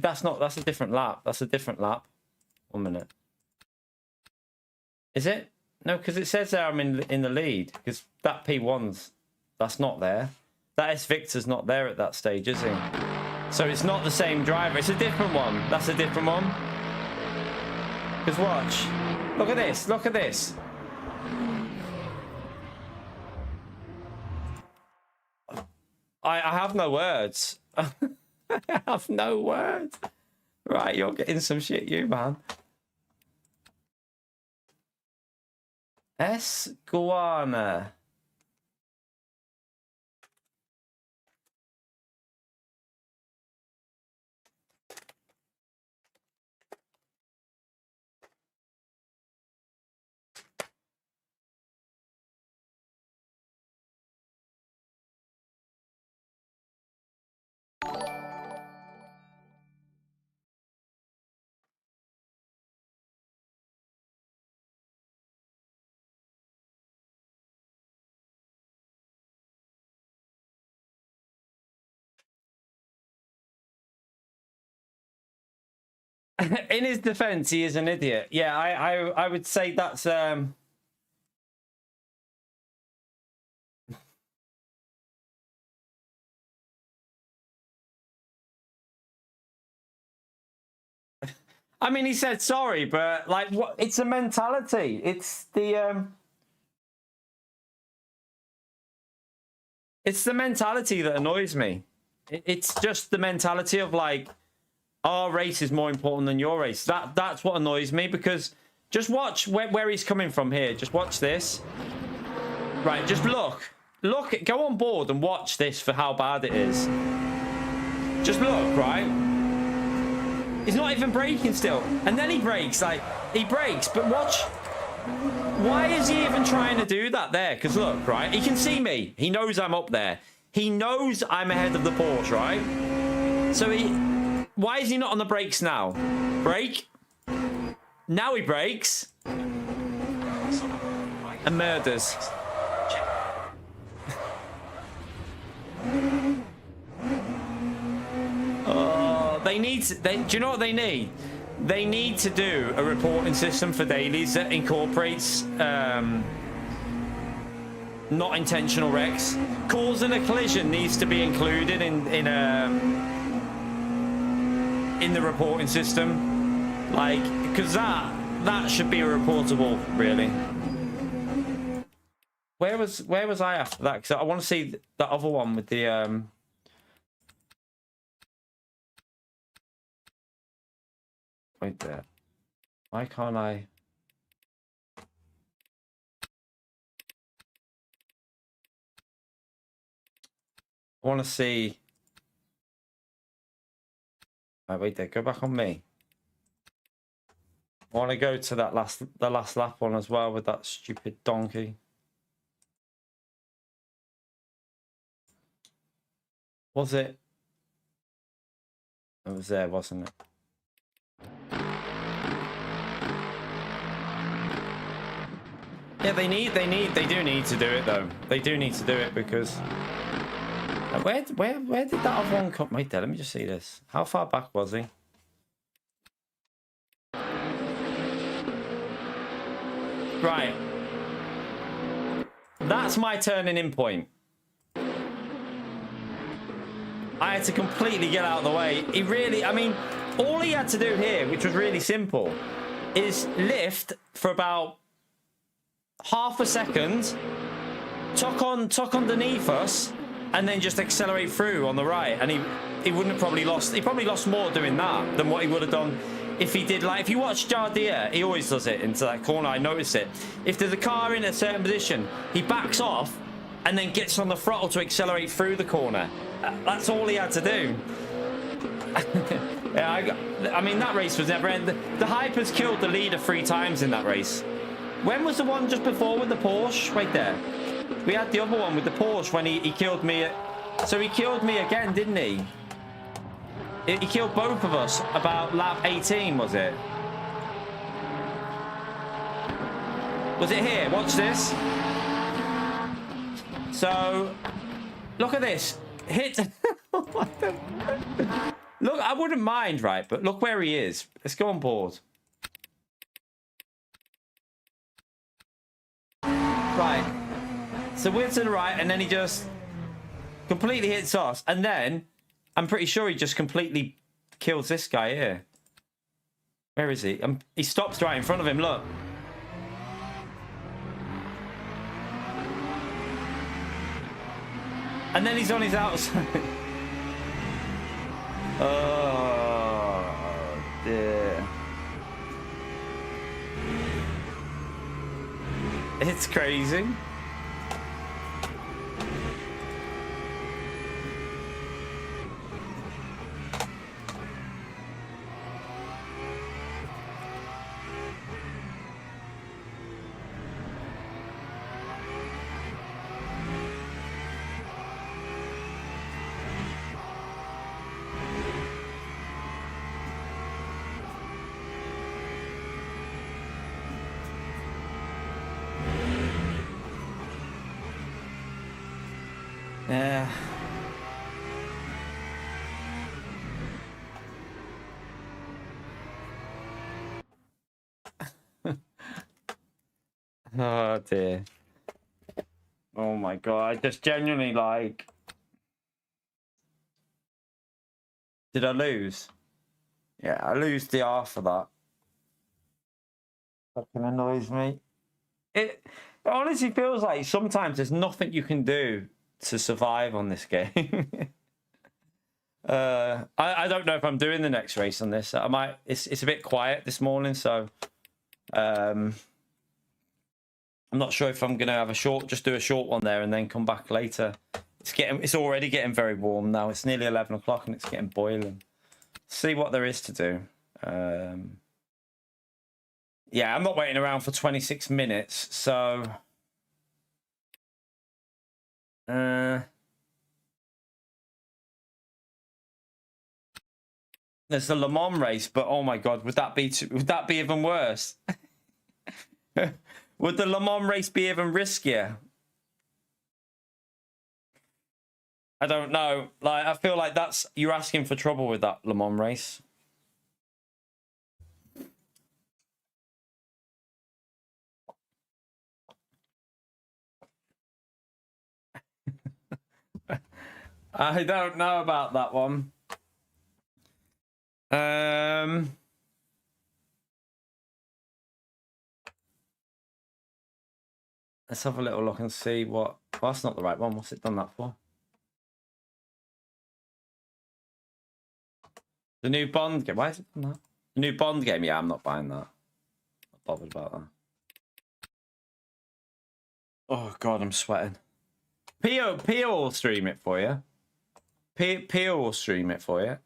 [SPEAKER 1] a different lap. That's a different lap. 1 minute. Is it? No, because it says there I'm in the lead. Because that P1's... That's not there. That S Victor's not there at that stage, is he? So it's not the same driver. It's a different one. That's a different one. Because watch. Look at this. Look at this. I have no words. I have no words. Right, you're getting some shit, you, man. Esguana. In his defense, he is an idiot. Yeah, I would say that's I mean, he said sorry, but like, what? It's a mentality. It's the mentality that annoys me. It's just the mentality of like, our race is more important than your race. That's what annoys me, because just watch where he's coming from here. Just watch this. Right, just look, go on board and watch this for how bad it is. Just look, right? He's not even braking still. And then he brakes, but watch. Why is he even trying to do that there? Because look, right? He can see me. He knows I'm up there. He knows I'm ahead of the Porsche, right? So why is he not on the brakes now? Brake. Now he brakes. And murders. Do you know what they need? They need to do a reporting system for dailies that incorporates not intentional wrecks. Causing a collision needs to be included in the reporting system, like, because that should be reportable, really. Where was I after that? Because I want to see the other one with the Wait there. Why can't I? I want to see. Oh, wait there. Go back on me. I want to go to that the last lap one as well with that stupid donkey. Was it? It was there, wasn't it? Yeah, they do need to do it though. They do need to do it because where did that other one come? Wait there, let me just see this. How far back was he? Right. That's my turning in point. I had to completely get out of the way. I mean, all he had to do here, which was really simple, is lift for about half a second, tuck underneath us, and then just accelerate through on the right. And he wouldn't have probably lost. He probably lost more doing that than what he would have done if he did. Like, if you watch Jardier, he always does it into that corner. I notice it. If there's a car in a certain position, he backs off and then gets on the throttle to accelerate through the corner. That's all he had to do. Yeah, I mean, that race was never end. The hype has killed the leader 3 times in that race. When was the one just before with the Porsche? Right there. We had the other one with the Porsche when he killed me. So he killed me again, didn't he? He killed both of us about lap 18, was it? Was it here? Watch this. So, look at this. Hit. Look, I wouldn't mind, right? But look where he is. Let's go on board. Right. So we're to the right, and then he just completely hits us. And then I'm pretty sure he just completely kills this guy here. Where is he? He stops right in front of him. Look. And then he's on his outside. Oh, dear. It's crazy. Yeah. Oh dear. Oh my god. I just genuinely like. Did I lose? Yeah, I lose the R for that. Fucking annoys me. It honestly feels like sometimes there's nothing you can do to survive on this game. I don't know if I'm doing the next race on this. I might. It's a bit quiet this morning, so I'm not sure if I'm gonna have just do a short one there and then come back later. It's already getting very warm now. It's nearly 11 o'clock and it's getting boiling. See what there is to do. Yeah, I'm not waiting around for 26 minutes, so there's the Le Mans race, but oh my god, would that be even worse? Would the Le Mans race be even riskier? I don't know. Like, I feel like you're asking for trouble with that Le Mans race. I don't know about that one. Let's have a little look and see what. Well, that's not the right one. What's it done that for? The new Bond game. Why is it done that? The new Bond game. Yeah, I'm not buying that. Not bothered about that. Oh god, I'm sweating. Pio will stream it for you. Pio will stream it for you.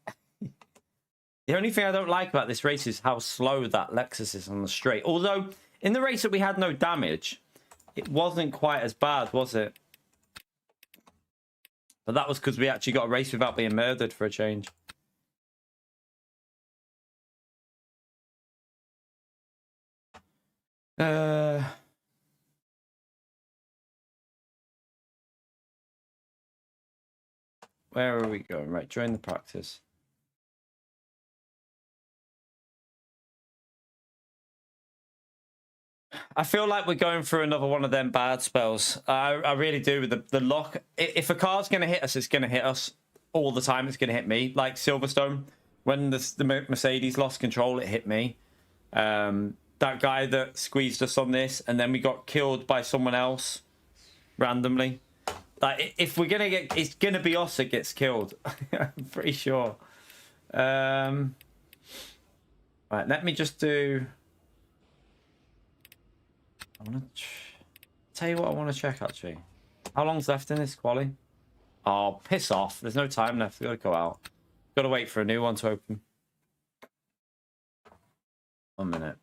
[SPEAKER 1] The only thing I don't like about this race is how slow that Lexus is on the straight. Although, in the race that we had no damage, it wasn't quite as bad, was it? But that was because we actually got a race without being murdered for a change. Where are we going? Right, join the practice. I feel like we're going through another one of them bad spells. I really do. With the lock, if a car's going to hit us, it's going to hit us all the time. It's going to hit me. Like Silverstone, when the Mercedes lost control, it hit me. That guy that squeezed us on this, and then we got killed by someone else randomly. Like, if we're going to get... It's going to be us that gets killed. I'm pretty sure. Right, let me just do... I want to tell you what I want to check, actually. How long's left in this quali? Oh, piss off. There's no time left. We've got to go out. Got to wait for a new one to open. 1 minute.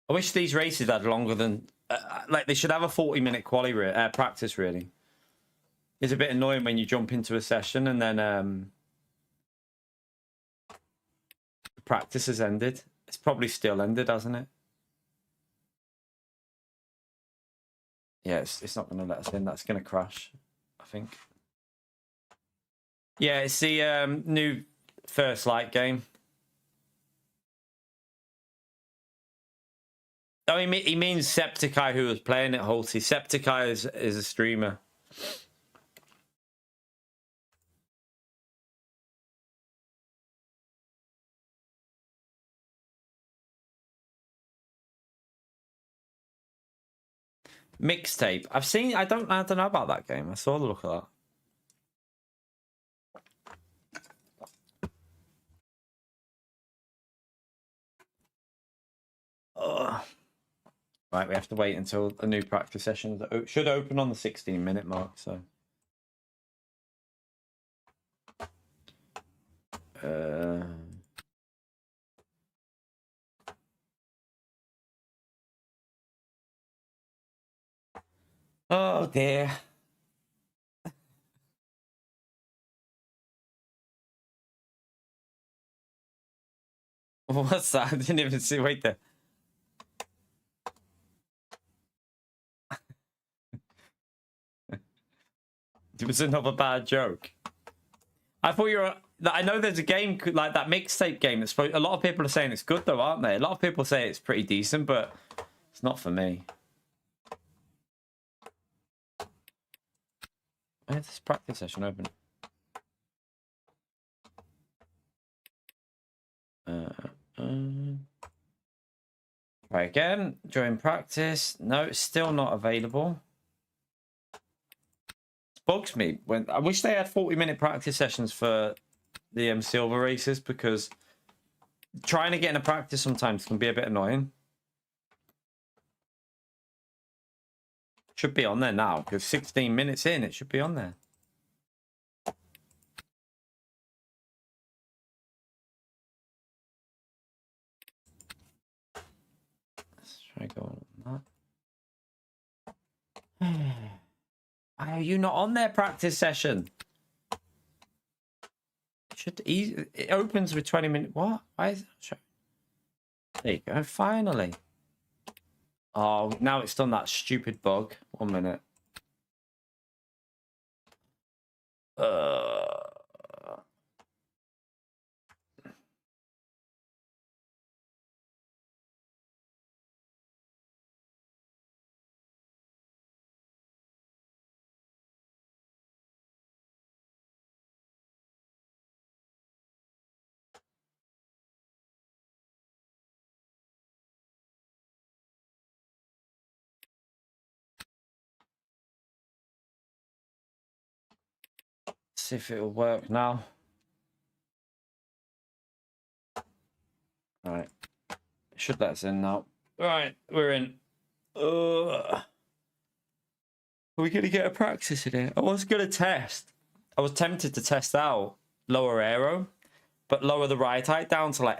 [SPEAKER 1] I wish these races had longer than... like, they should have a 40-minute quali practice, really. It's a bit annoying when you jump into a session and then the practice has ended. It's probably still ended, hasn't it? Yeah, it's not going to let us in. That's going to crash, I think. Yeah, it's the new First Light game. Oh, he means Septiceye, who was playing it, Holty. Septiceye is a streamer. Mixtape. I've seen. I don't know about that game. I saw the look of that. Right, we have to wait until a new practice session should open on the 16-minute mark. So, oh dear. What's that? I didn't even see. Wait there. It was another bad joke. I thought you were. I know there's a game like that mixtape game. That's a lot of people are saying it's good though, aren't they? A lot of people say it's pretty decent, but it's not for me. Where's this practice session open? Try again. Join practice. No, it's still not available. It bugs me. I wish they had 40-minute practice sessions for the silver races, because trying to get in a practice sometimes can be a bit annoying. Should be on there now, because 16 minutes in, it should be on there. Let's try going on that. Why are you not on their practice session? It opens with 20 minutes. What? Why is it? There you go. Finally. Oh, now it's done that stupid bug. 1 minute. See if it'll work now. All right, it should let us in now. All right, we're in. Are we gonna get a practice in here? I was gonna test. I was tempted to test out lower aero, but lower the ride height down to like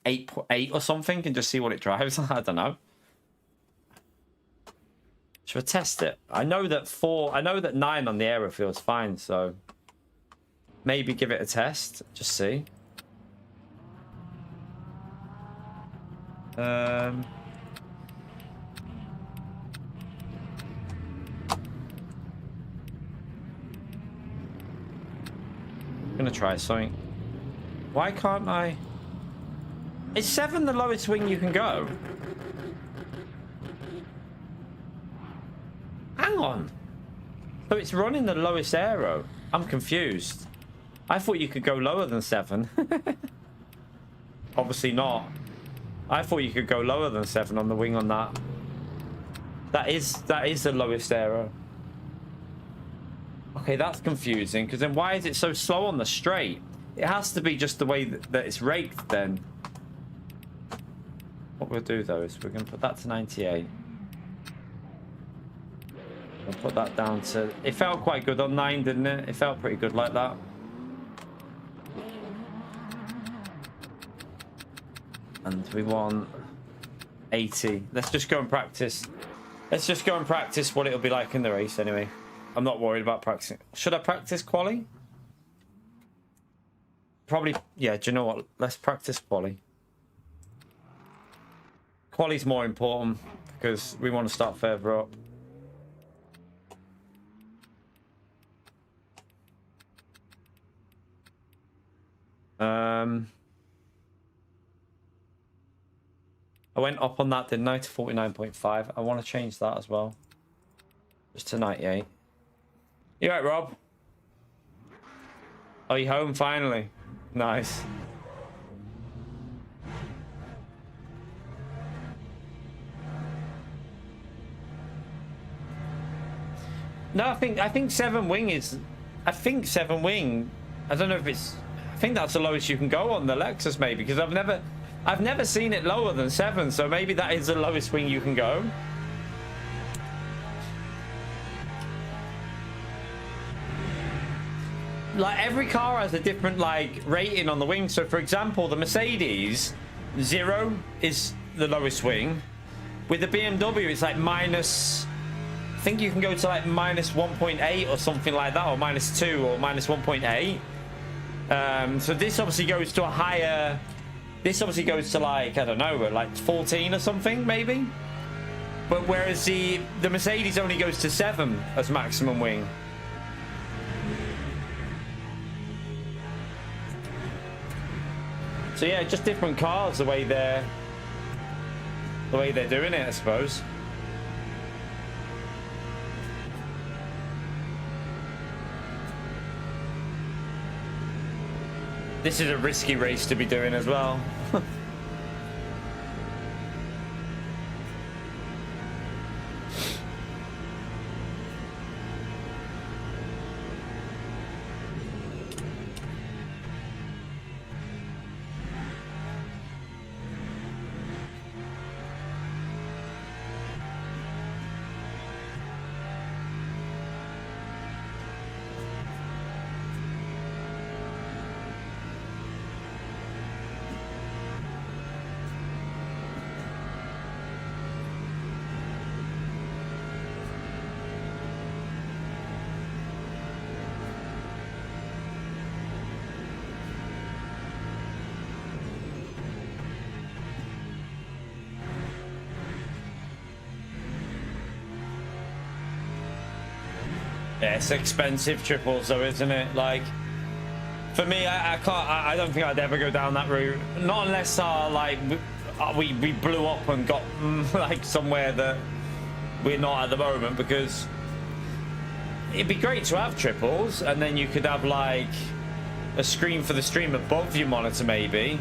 [SPEAKER 1] 8.8 or something, and just see what it drives. I don't know. Should I test it? I know that 9 on the aero feels fine, so maybe give it a test. Just see. I'm gonna try something. Why can't I? Is 7 the lowest wing you can go? Hang on. So it's running the lowest aero. I'm confused. I thought you could go lower than 7. Obviously not. I thought you could go lower than 7 on the wing on that. That is the lowest aero. Okay, that's confusing, because then why is it so slow on the straight? It has to be just the way that it's raked then. What we'll do though is we're going to put that to 98. We'll put that down to... It felt quite good on 9, didn't it? It felt pretty good like that. And we want 80. Let's just go and practice. Let's just go and practice what it'll be like in the race anyway. I'm not worried about practicing. Should I practice quali? Probably, yeah, do you know what? Let's practice quali. Quali's more important because we want to start further up. I went up on that, didn't I, to 49.5. I want to change that as well. Just to 98. You right, Rob? Are you home finally? Nice. No, I think 7 wing is... I think 7 wing... I don't know if it's... I think that's the lowest you can go on the Lexus, maybe, because I've never... I've never seen it lower than 7, so maybe that is the lowest wing you can go. Like, every car has a different, like, rating on the wing. So, for example, the Mercedes, 0 is the lowest wing. With the BMW, it's like minus... I think you can go to, like, minus 1.8 or something like that, or minus 2 or minus 1.8. So this obviously goes to a higher... This obviously goes to, like, I don't know, like 14 or something, maybe? But whereas the Mercedes only goes to 7 as maximum wing. So yeah, just different cars, the way they're doing it, I suppose. This is a risky race to be doing as well. Yeah, it's expensive triples though, isn't it? Like, for me, I can't. I don't think I'd ever go down that route. Not unless we blew up and got like somewhere that we're not at the moment. Because it'd be great to have triples, and then you could have like a screen for the stream above your monitor, maybe.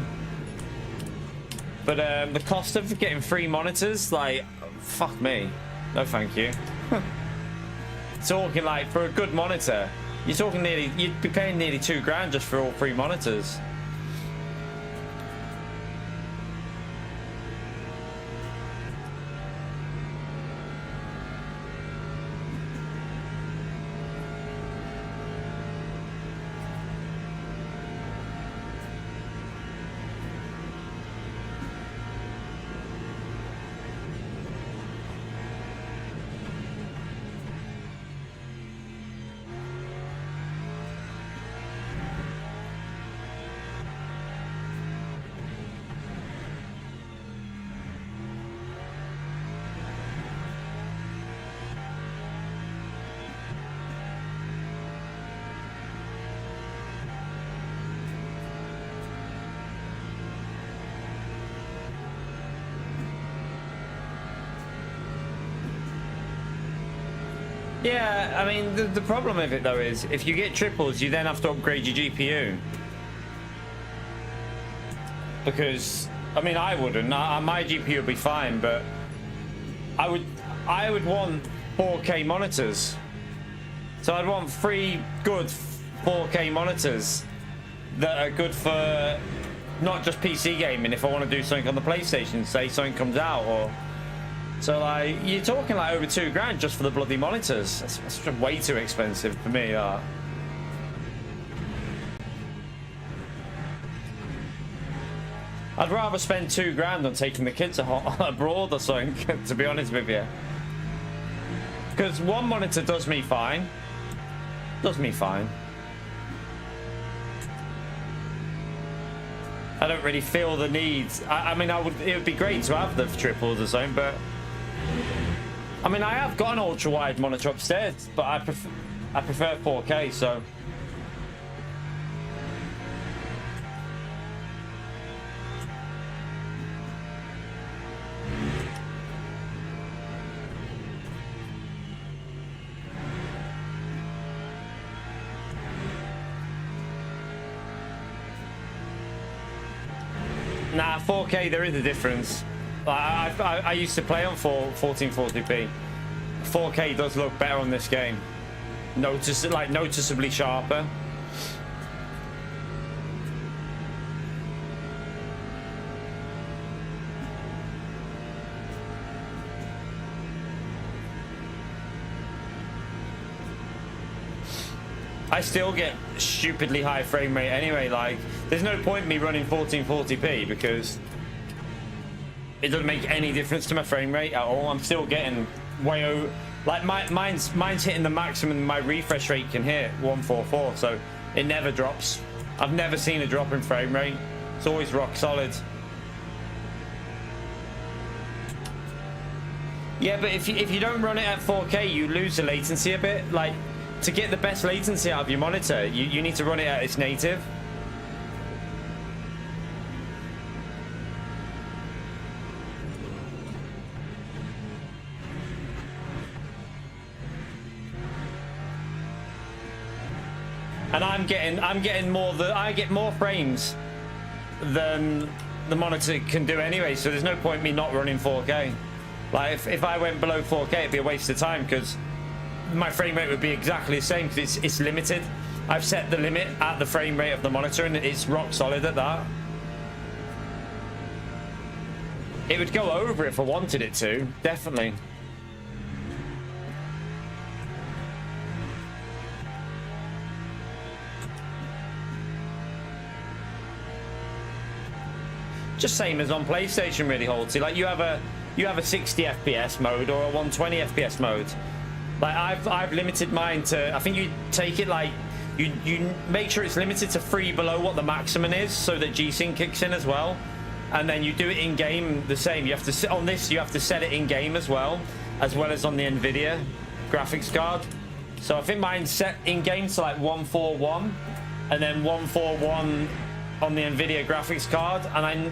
[SPEAKER 1] But the cost of getting 3 monitors, like, fuck me, no, thank you. Talking like for a good monitor, you're talking you'd be paying nearly $2,000 just for all 3 monitors. Yeah, I mean, the problem with it though is if you get triples, you then have to upgrade your GPU. Because, I mean, I wouldn't. My GPU would be fine, but I would want 4K monitors. So I'd want 3 good 4K monitors that are good for not just PC gaming. If I want to do something on the PlayStation, say something comes out, or so like you're talking like over $2,000 just for the bloody monitors. That's way too expensive for me. I'd rather spend $2,000 on taking the kids abroad or something, to be honest with you. Because 1 monitor does me fine. Does me fine. I don't really feel the need. I mean, it would be great to have the triples or something, but I mean, I have got an ultra wide monitor upstairs, but I prefer 4K, so. Nah, 4K, there is a difference. I used to play on 1440p. 4K does look better on this game. Noticeably sharper. I still get stupidly high frame rate anyway. Like, there's no point in me running 1440p because it doesn't make any difference to my frame rate at all. I'm still getting way over. Like, mine's hitting the maximum my refresh rate can hit, 144. So it never drops. I've never seen a drop in frame rate. It's always rock solid. Yeah, but if you don't run it at 4K, you lose the latency a bit. Like, to get the best latency out of your monitor, you need to run it at its native. And I'm getting more I get more frames than the monitor can do anyway, so there's no point in me not running 4K. Like, if I went below 4K, it'd be a waste of time because my frame rate would be exactly the same because it's limited. I've set the limit at the frame rate of the monitor and it's rock solid at that. It would go over if I wanted it to, definitely. Just same as on PlayStation, really, Holty. Like, you have a 60 FPS mode or a 120 FPS mode. Like, I've limited mine to, I think you take it like you make sure it's limited to 3 below what the maximum is, so that G-Sync kicks in as well. And then you do it in game the same. You have to sit on this. You have to set it in game as well as on the NVIDIA graphics card. So I think mine's set in game to like 141, and then 141 on the NVIDIA graphics card, and I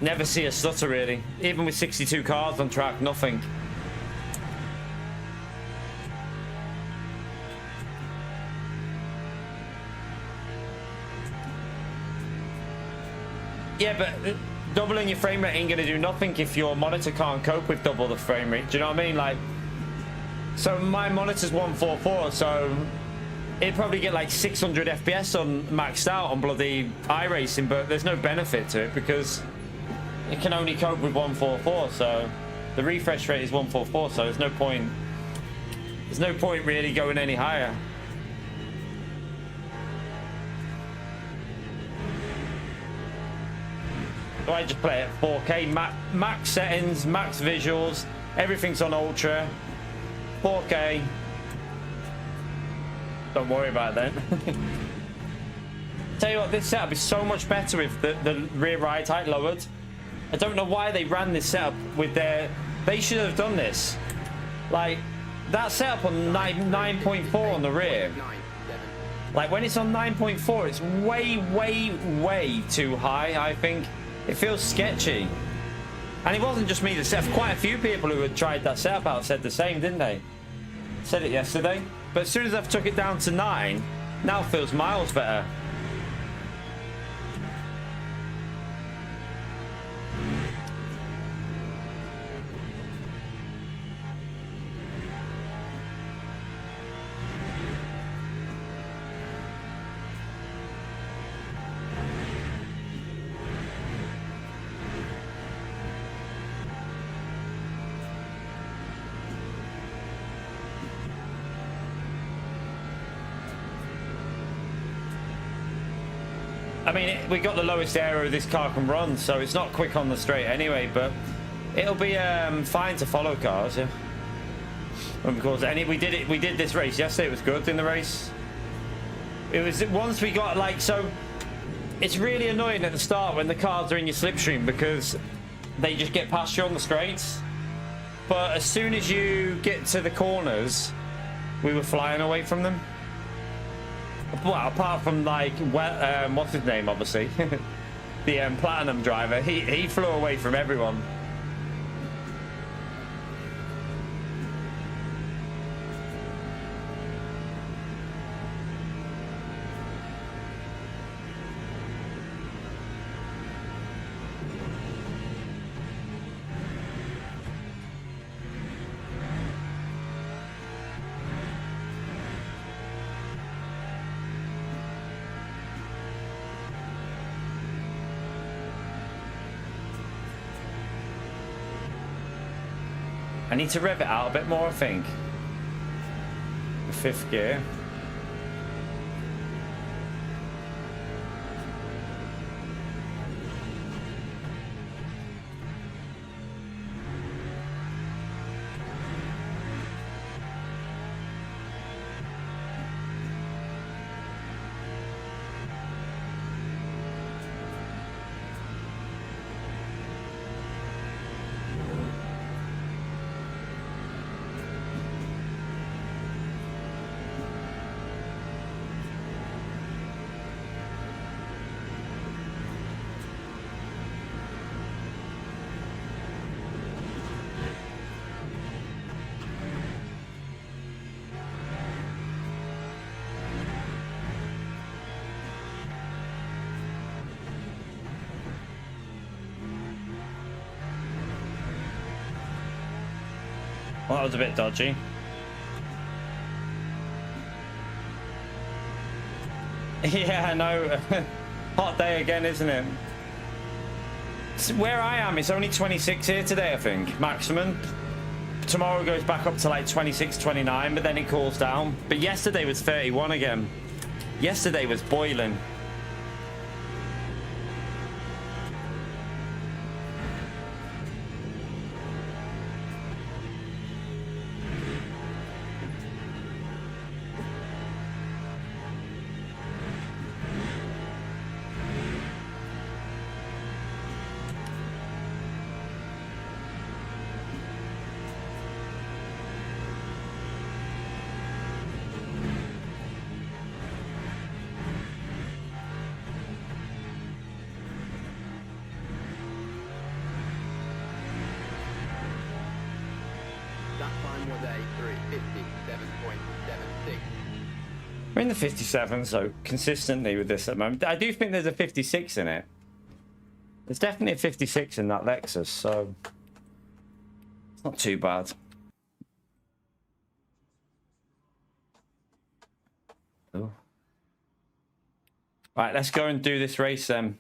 [SPEAKER 1] never see a stutter really. Even with 62 cards on track, nothing. Yeah, but doubling your frame rate ain't gonna do nothing if your monitor can't cope with double the frame rate. Do you know what I mean? Like, so my monitor's 144, so it'd probably get like 600 FPS on maxed out on bloody iRacing, but there's no benefit to it because it can only cope with 144. So the refresh rate is 144, so there's no point. There's no point really going any higher. So I just play at 4K, max settings, max visuals, everything's on ultra, 4K. Don't worry about that. Tell you what, this setup is so much better with the rear ride height lowered. I don't know why they ran this setup with their. They should have done this. Like, that setup on 9.4 on the rear. Like, when it's on 9.4, it's way too high, I think. It feels sketchy. And it wasn't just me. Quite a few people who had tried that setup out said the same, didn't they? Said it yesterday. But as soon as I've took it down to 9, now it feels miles better. I mean, we got the lowest aero this car can run, so it's not quick on the straight anyway, but it'll be fine to follow cars, yeah. And because we did this race yesterday. It was good in the race. It was once we got like, so it's really annoying at the start when the cars are in your slipstream because they just get past you on the straights. But as soon as you get to the corners, we were flying away from them. Well, apart from like, what's his name? Obviously, the Platinum driver. He flew away from everyone. I need to rev it out a bit more, I think. The 5th gear. Well, that was a bit dodgy. Yeah, I know. Hot day again, isn't it? Where I am, it's only 26 here today, I think, maximum. Tomorrow goes back up to like 26, 29, but then it cools down. But yesterday was 31 again. Yesterday was boiling.
[SPEAKER 3] That time was a 357.76.
[SPEAKER 1] We're in the 57, so consistently with this at the moment. I do think there's a 56 in it. There's definitely a 56 in that Lexus, so it's not too bad. Oh. Right, let's go and do this race then.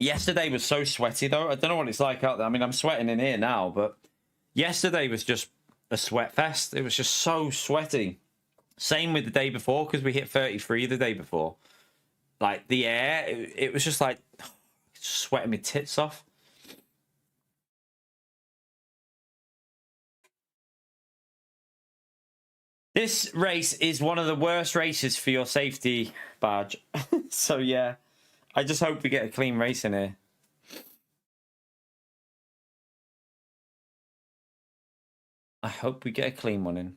[SPEAKER 1] Yesterday was so sweaty though. I don't know what it's like out there. I mean, I'm sweating in here now, but yesterday was just a sweat fest. It was just so sweaty. Same with the day before, because we hit 33 the day before. Like the air, it was just like sweating my tits off. This race is one of the worst races for your safety badge. So yeah, I just hope we get a clean race in here. I hope we get a clean one in.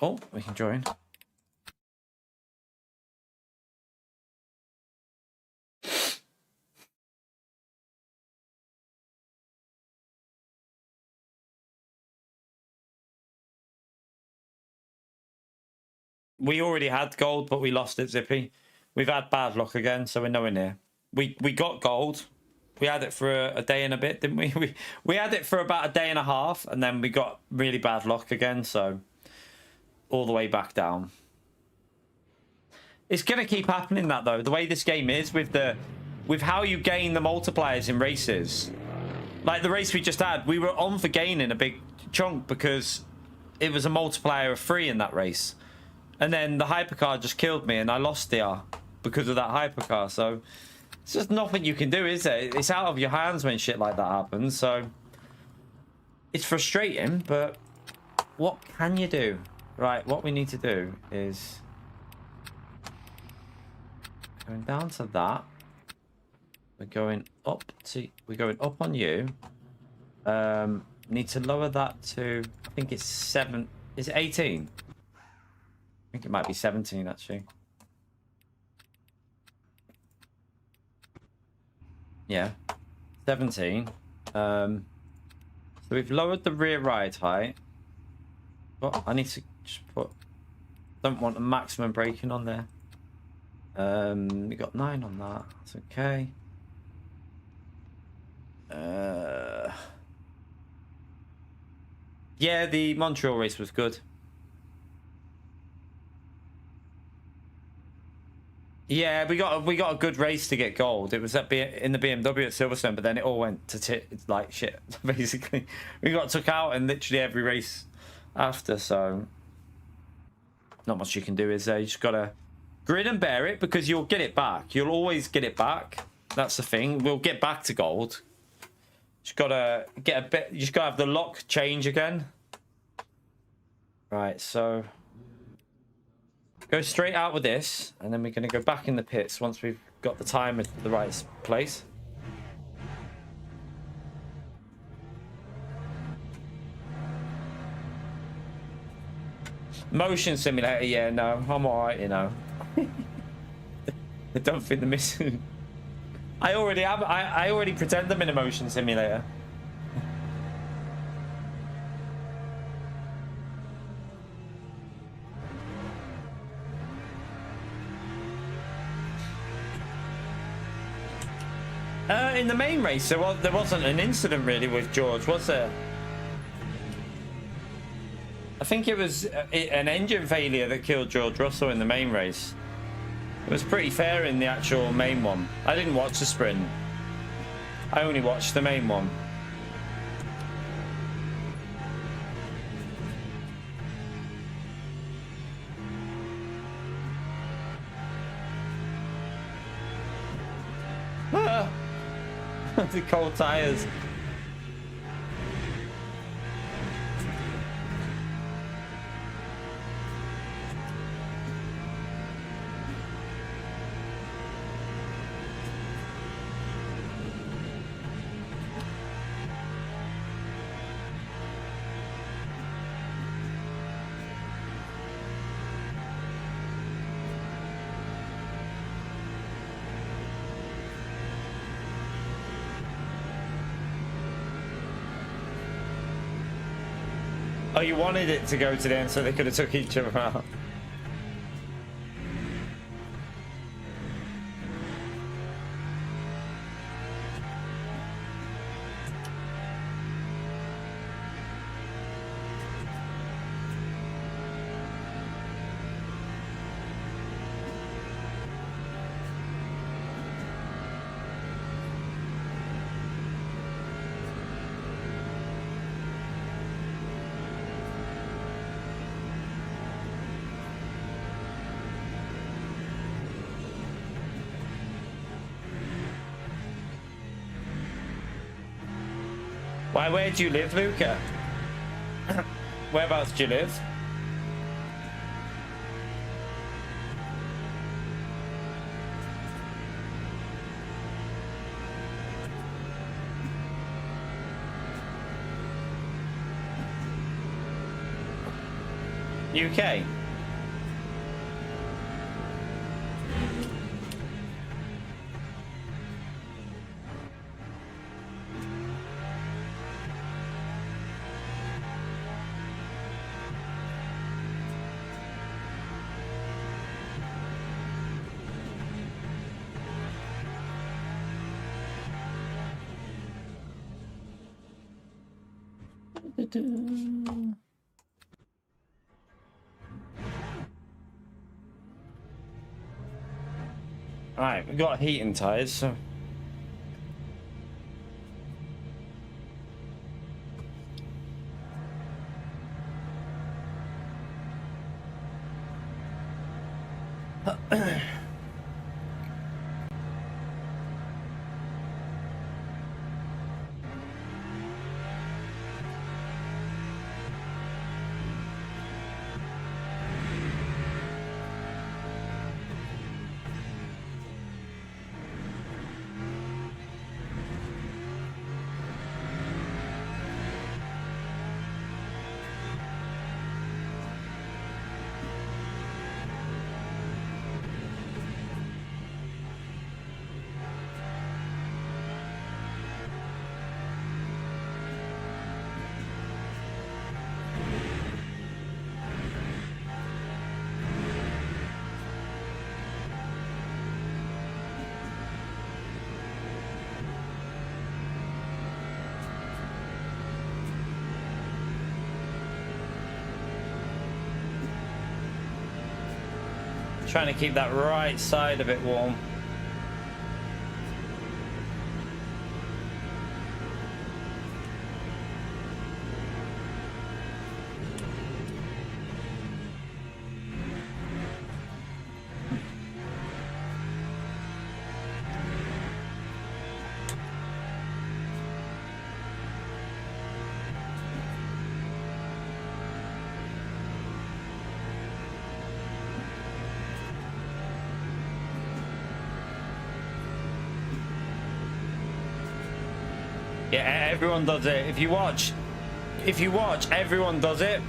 [SPEAKER 1] Oh, we can join. We already had gold, but we lost it, Zippy. We've had bad luck again, so we're nowhere near. We got gold. We had it for a day and a bit, didn't we? We had it for about a day and a half, and then we got really bad luck again, so all the way back down. It's gonna keep happening that though. The way this game is with how you gain the multipliers in races. Like the race we just had, we were on for gaining a big chunk because it was a multiplier of 3 in that race. And then the hypercar just killed me and I lost the because of that hypercar. So it's just nothing you can do, is it? It's out of your hands when shit like that happens. So it's frustrating, but what can you do? Right, what we need to do is going down to that. We're going up on you. Need to lower that to, I think it's 7. Is it 18? I think it might be 17 actually. Yeah, 17. So we've lowered the rear ride height. But I need to just put. Don't want a maximum braking on there. We got 9 on that. That's okay. Yeah, the Montreal race was good. Yeah, we got a good race to get gold. It was in the BMW at Silverstone, but then it all went to like shit. Basically, we got took out in literally every race after. So not much you can do, is there? You just gotta grin and bear it because you'll get it back. You'll always get it back. That's the thing. We'll get back to gold. Just gotta get a bit. You just gotta have the lock change again. Right. So. Go straight out with this, and then we're going to go back in the pits once we've got the time at the right place. Motion simulator, yeah, no, I'm alright, you know. I don't think the mission. I already pretend I'm in a motion simulator. In the main race, there wasn't an incident really with George, was there? I think it was an engine failure that killed George Russell in the main race. It was pretty fair in the actual main one. I didn't watch the sprint. I only watched the main one. The cold tires. Oh, you wanted it to go to the end so they could have took each other out. Why, where do you live, Luca? Whereabouts do you live? UK? Alright, we've got heating tires, so trying to keep that right side a bit warm. Yeah, everyone does it. If you watch, everyone does it.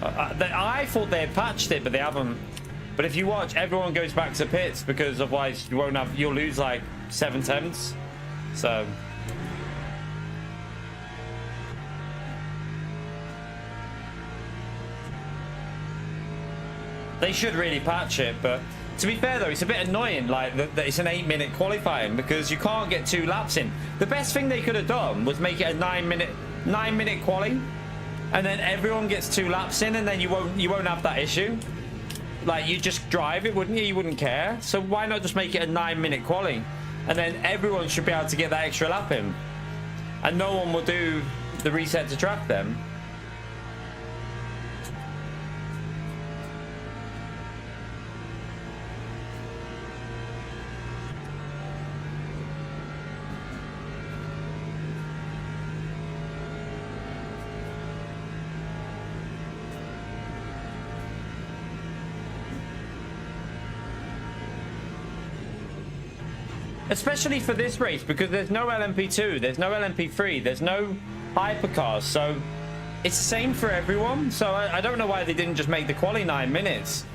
[SPEAKER 1] I thought they had patched it, but they haven't. But if you watch, everyone goes back to pits because otherwise you'll lose like 7/10. So they should really patch it, but To be fair though, it's a bit annoying like that it's an 8-minute qualifying because you can't get 2 laps in. The best thing they could have done was make it a 9-minute quali, and then everyone gets 2 laps in, and then you won't have that issue. Like, you just drive it, wouldn't you? You wouldn't care. So why not just make it a 9-minute quali, and then everyone should be able to get that extra lap in, and no one will do the reset to track them. Especially for this race, because there's no LMP2, there's no LMP3, there's no hypercars, so it's the same for everyone. So I don't know why they didn't just make the quali 9 minutes.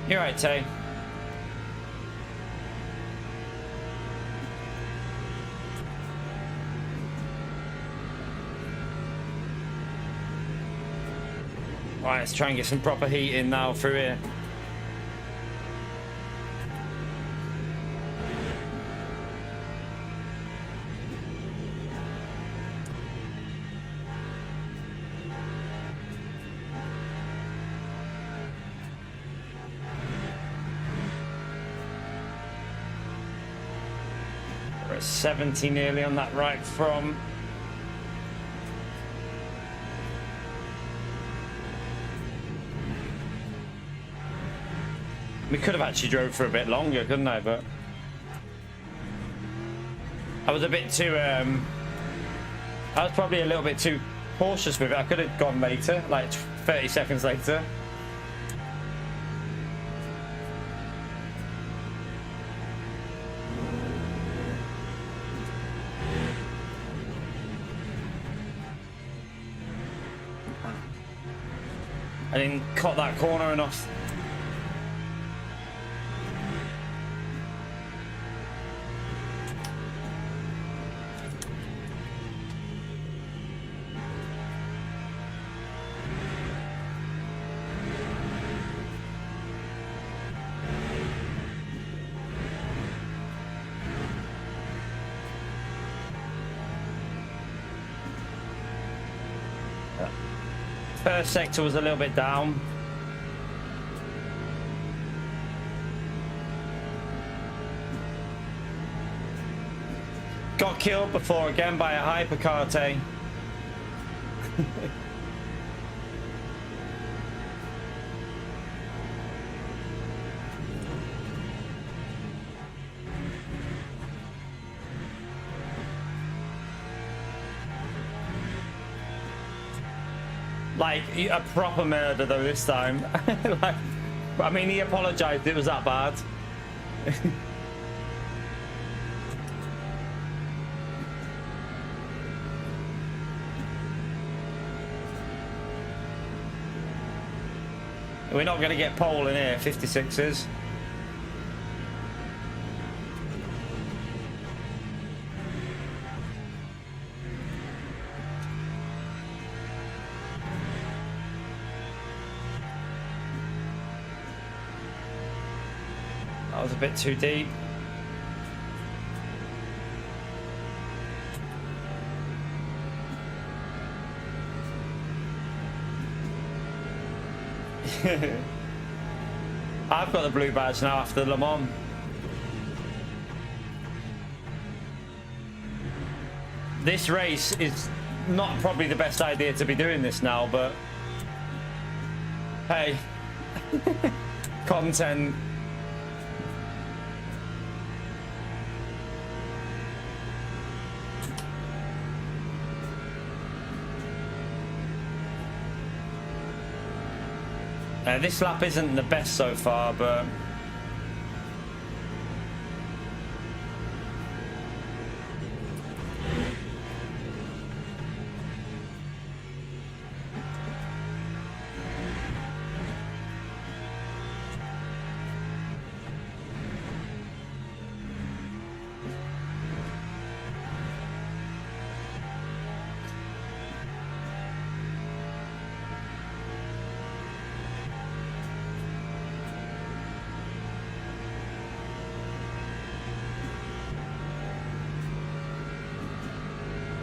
[SPEAKER 1] You're right, Tay. Right, let's try and get some proper heat in now through here. We're at 70 nearly on that right from. We could have actually drove for a bit longer, couldn't I? But I was a bit too, I was probably a little bit too cautious with it. I could have gone later, like 30 seconds later. I didn't cut that corner enough. First sector was a little bit down. Got killed before again by a hypercar, Tay. Like, a proper murder though this time. Like, I mean, he apologized, it was that bad. We're not going to get pole in here, 56s. That was a bit too deep. I've got the blue badge now after Le Mans. This race is not probably the best idea to be doing this now, but hey, content. This lap isn't the best so far, but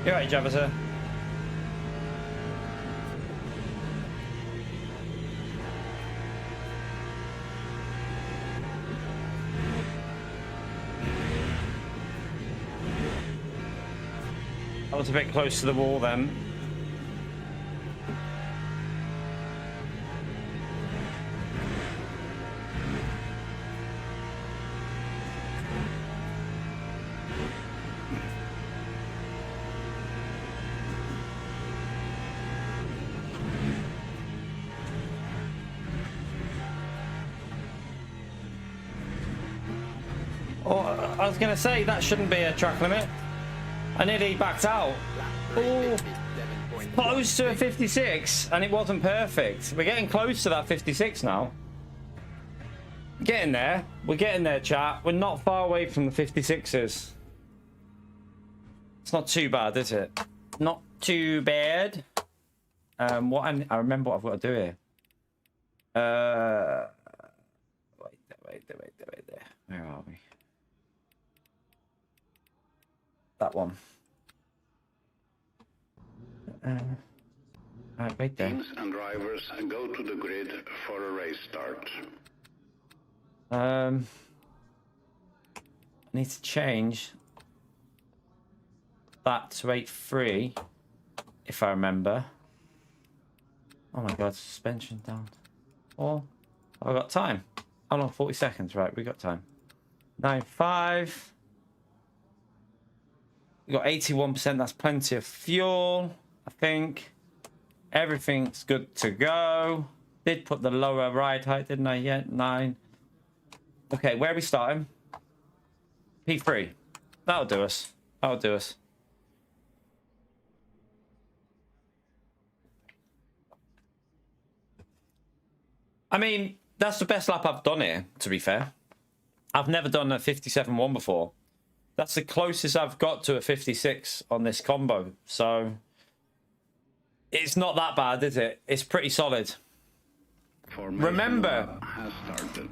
[SPEAKER 1] You're right, Java, sir. I was a bit close to the wall then. Oh, I was going to say that shouldn't be a track limit. I nearly backed out. Oh, close to a 56, and it wasn't perfect. We're getting close to that 56 now. Getting there. We're getting there, chat. We're not far away from the 56s. It's not too bad, is it? Not too bad. I remember what I've got to do here. Wait there. Where are we? That one. Right, wait there.
[SPEAKER 2] Teams and drivers go to the grid for a race start.
[SPEAKER 1] I need to change that to 8.3, if I remember. Oh my god, suspension down. Oh, I've got time. Oh no, 40 seconds, right, we got time. 9.5. We got 81%, that's plenty of fuel, I think. Everything's good to go. Did put the lower ride height, didn't I yet? 9. Okay, where are we starting? P3. That'll do us. That'll do us. I mean, that's the best lap I've done here, to be fair. I've never done a 57.1 before. That's the closest I've got to a 56 on this combo. So it's not that bad, is it? It's pretty solid. Remember,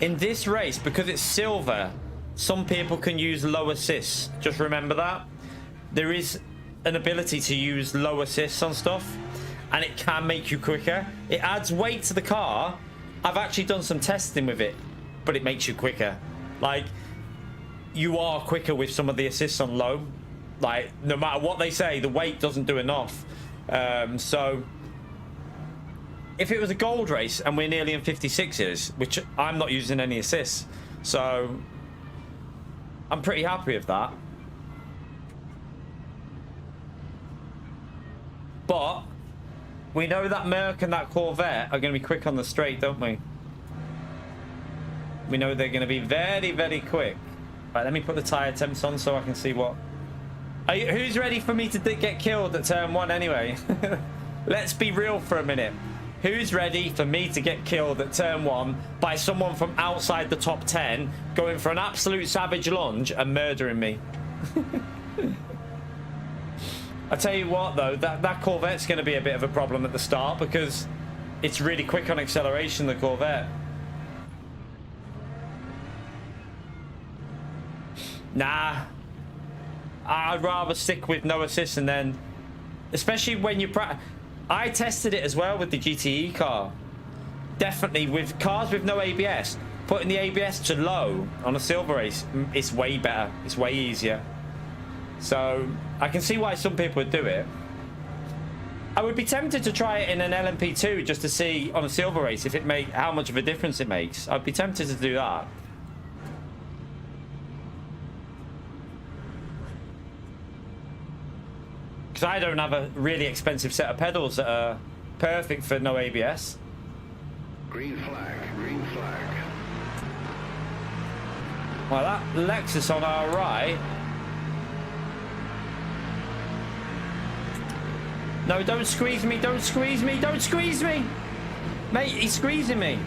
[SPEAKER 1] in this race, because it's silver, some people can use low assists. Just remember that. There is an ability to use low assists on stuff, and it can make you quicker. It adds weight to the car. I've actually done some testing with it, but it makes you quicker. Like, you are quicker with some of the assists on low. Like, no matter what they say, the weight doesn't do enough. So if it was a gold race and we're nearly in 56s, which I'm not using any assists, so I'm pretty happy with that. But we know that Merc and that Corvette are going to be quick on the straight, don't we? We know they're going to be very, very quick. Right, let me put the tyre temps on so I can see what... who's ready for me to get killed at turn 1 anyway? Let's be real for a minute. Who's ready for me to get killed at turn 1 by someone from outside the top 10 going for an absolute savage lunge and murdering me? I tell you what though, that Corvette's going to be a bit of a problem at the start because it's really quick on acceleration, the Corvette. Nah, I'd rather stick with no assist, and then, especially when you I tested it as well with the GTE car. Definitely with cars with no ABS, putting the ABS to low on a silver race, it's way better. It's way easier. So I can see why some people would do it. I would be tempted to try it in an LMP2 just to see on a silver race if it how much of a difference it makes. I'd be tempted to do that. Because I don't have a really expensive set of pedals that are perfect for no ABS.
[SPEAKER 2] Green flag, green flag.
[SPEAKER 1] Well, that Lexus on our right. No, don't squeeze me, don't squeeze me, don't squeeze me! Mate, he's squeezing me.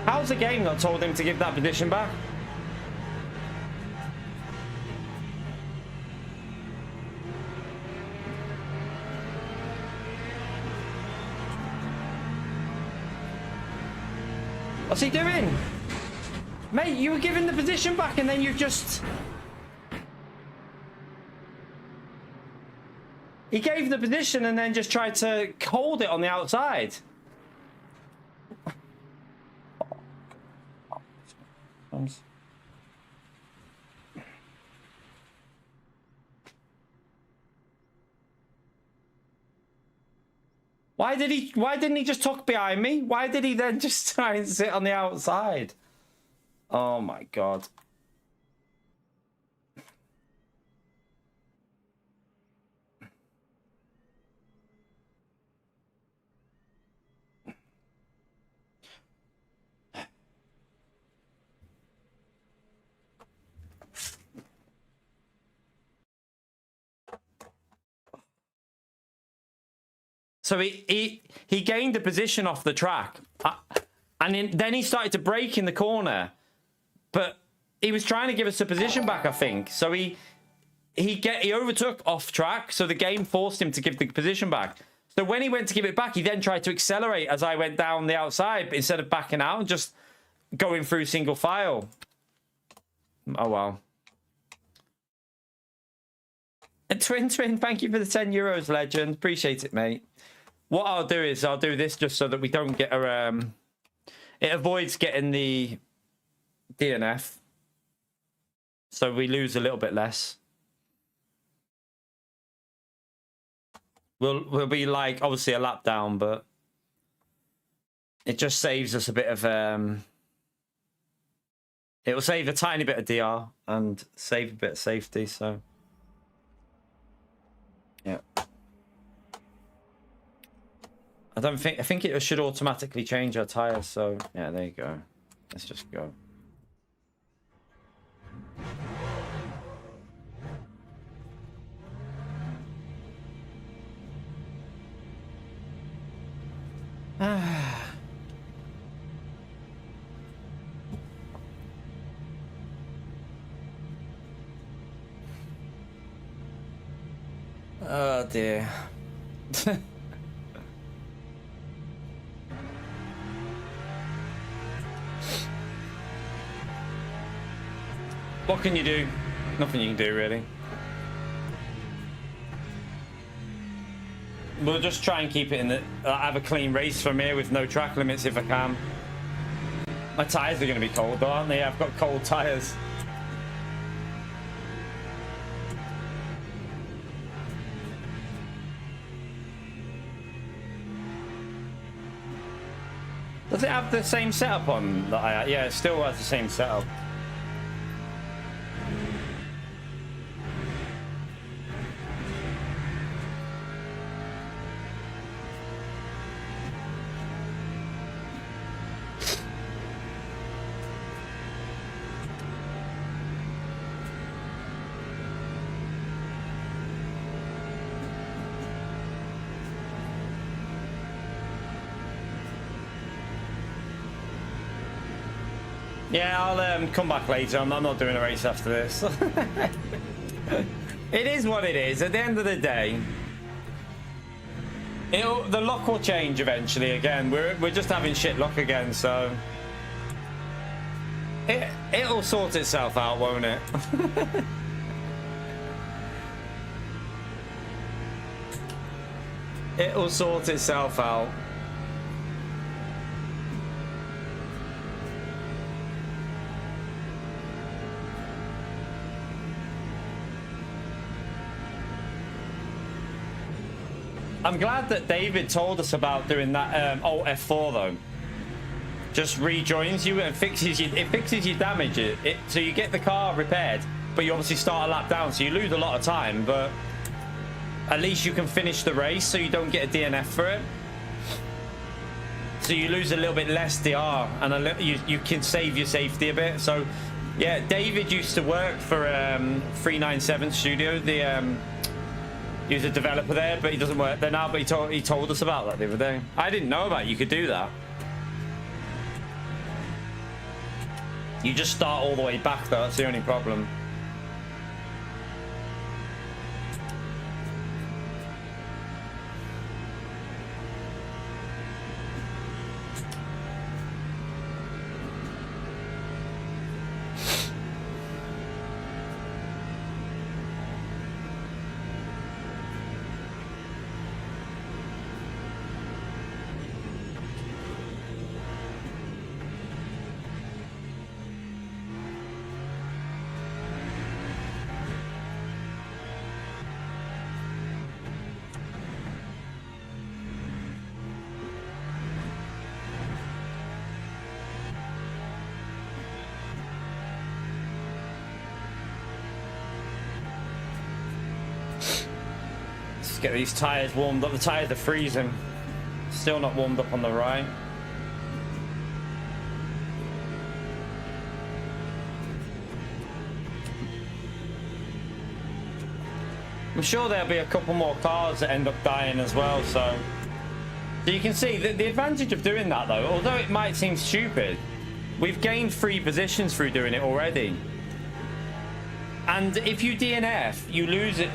[SPEAKER 1] How's the game not told him to give that position back? What's he doing? Mate, you were giving the position back and then you just... He gave the position and then just tried to hold it on the outside. Why didn't he just tuck behind me? Why did he then just try and sit on the outside? Oh my God. So he gained the position off the track, and then he started to brake in the corner, but he was trying to give us a position back, I think. So he overtook off track, so the game forced him to give the position back. So when he went to give it back, he then tried to accelerate as I went down the outside, but instead of backing out and just going through single file. Oh well. And Twin, thank you for the 10 euros, legend. Appreciate it, mate. What I'll do is I'll do this just so that we don't get a... it avoids getting the DNF. So we lose a little bit less. We'll be like, obviously, a lap down, but... it just saves us a bit of... it will save a tiny bit of DR and save a bit of safety, so... yeah. I think it should automatically change our tires, so yeah, there you go. Let's just go. Oh dear. What can you do? Nothing you can do, really. We'll just try and keep it in the... have a clean race from here with no track limits if I can. My tyres are going to be cold, though, aren't they? I've got cold tyres. Does it have the same setup on that I... yeah, it still has the same setup. Yeah, I'll come back later. I'm not doing a race after this. It is what it is. At the end of the day, the luck will change eventually. Again, we're just having shit luck again, so it'll sort itself out, won't it? It'll sort itself out. I'm glad that David told us about doing that Alt F4 though. Just rejoins you and fixes you. It fixes your damage. So you get the car repaired, but you obviously start a lap down, so you lose a lot of time. But at least you can finish the race, so you don't get a DNF for it. So you lose a little bit less DR, and you can save your safety a bit. So yeah, David used to work for 397 Studio. He was a developer there, but he doesn't work there now. But he told us about that the other day. I didn't know about it. You could do that. You just start all the way back though. That's the only problem. get these tyres warmed up. The tyres are freezing. Still not warmed up on the right. I'm sure there'll be a couple more cars that end up dying as well, so you can see the advantage of doing that, though, although it might seem stupid, we've gained 3 positions through doing it already. And if you DNF, you lose it.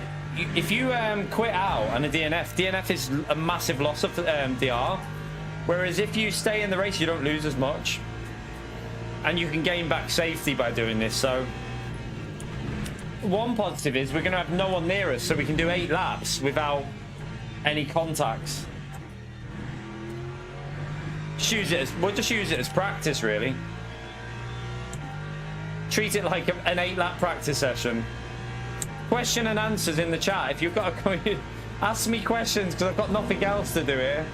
[SPEAKER 1] If you quit out and a DNF is a massive loss of DR, whereas if you stay in the race, you don't lose as much, and you can gain back safety by doing this. So one positive is we're going to have no one near us, so we can do 8 laps without any contacts. We'll just use it as practice, really. Treat it like an 8-lap practice session. Question and answers in the chat. If you've got a ask me questions, because I've got nothing else to do here.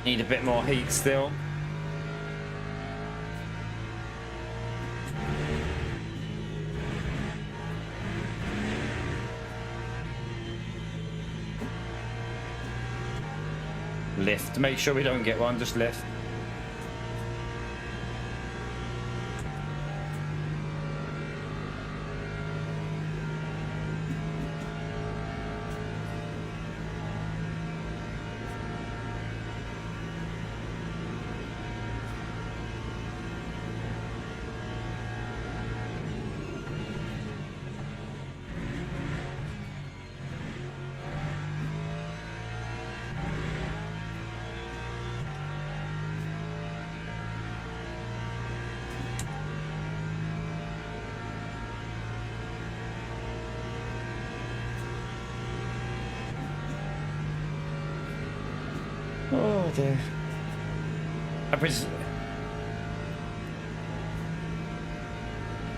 [SPEAKER 1] Need a bit more heat still. Lift. Make sure we don't get one. Just lift. Oh dear.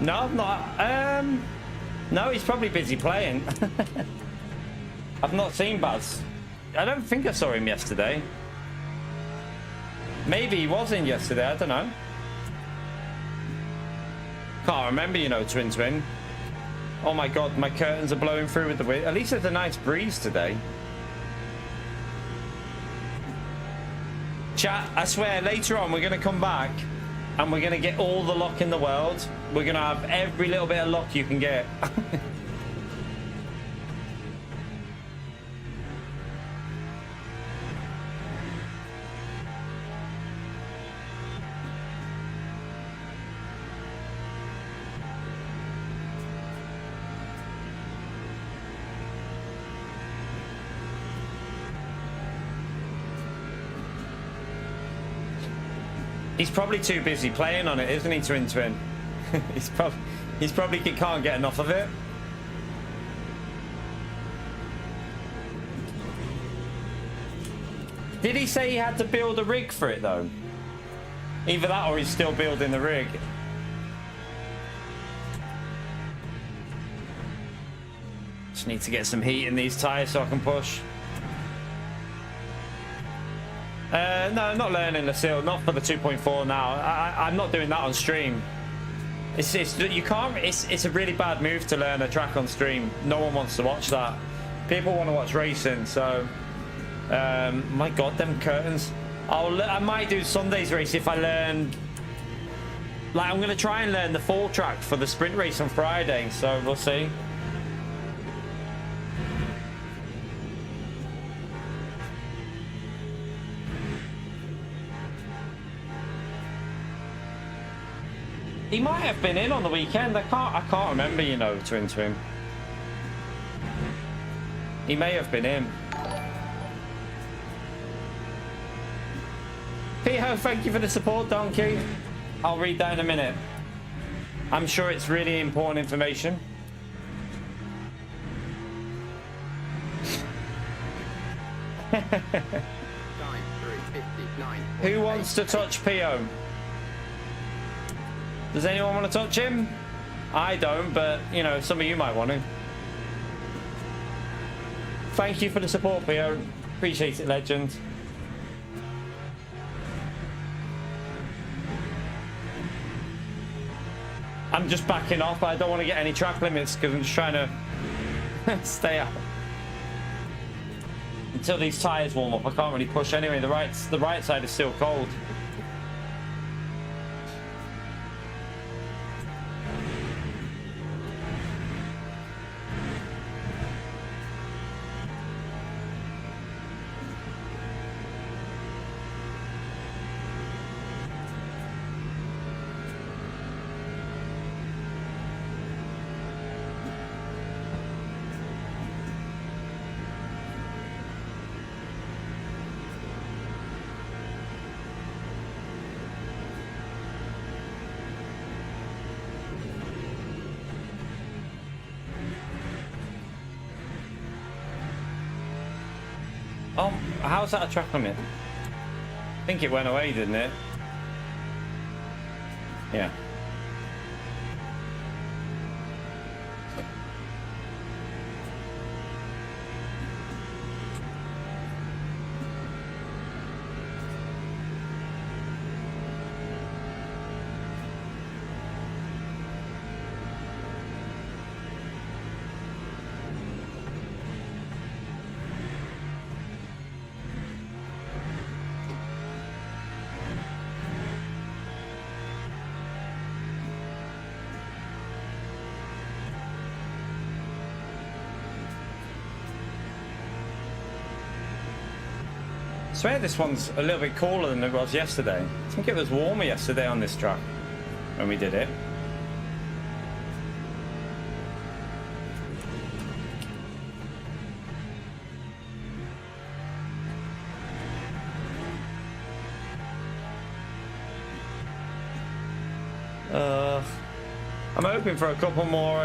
[SPEAKER 1] No, I'm not. No, he's probably busy playing. I've not seen Baz. I don't think I saw him yesterday. Maybe he was in yesterday, I don't know. Can't remember, you know, Twin. Oh my god, my curtains are blowing through with the wind. At least there's a nice breeze today. Chat, I swear, later on we're going to come back and we're going to get all the luck in the world. We're going to have every little bit of luck you can get. He's probably too busy playing on it, isn't he, Twin? he's probably can't get enough of it. Did he say he had to build a rig for it though? Either that or he's still building the rig. Just need to get some heat in these tires so I can push. No, not learning the seal, not for the 2.4 now. I'm not doing that on stream. You can't. It's a really bad move to learn a track on stream. No one wants to watch that. People want to watch racing. So, my God, them curtains. I might do Sunday's race if I learn. Like, I'm gonna try and learn the full track for the sprint race on Friday. So we'll see. He might have been in on the weekend. I can't remember, you know, Twin. He may have been in. Pio, thank you for the support, Donkey. I'll read that in a minute. I'm sure it's really important information. Who wants to touch Pio? Does anyone want to touch him? I don't, but, you know, some of you might want to. Thank you for the support, Theo. Appreciate it, legend. I'm just backing off. I don't want to get any track limits because I'm just trying to stay out. Until these tyres warm up, I can't really push anyway. The right side is still cold. Oh, how's that a track limit? I think it went away, didn't it? Yeah. I swear this one's a little bit cooler than it was yesterday. I think it was warmer yesterday on this track when we did it. I'm hoping for a couple more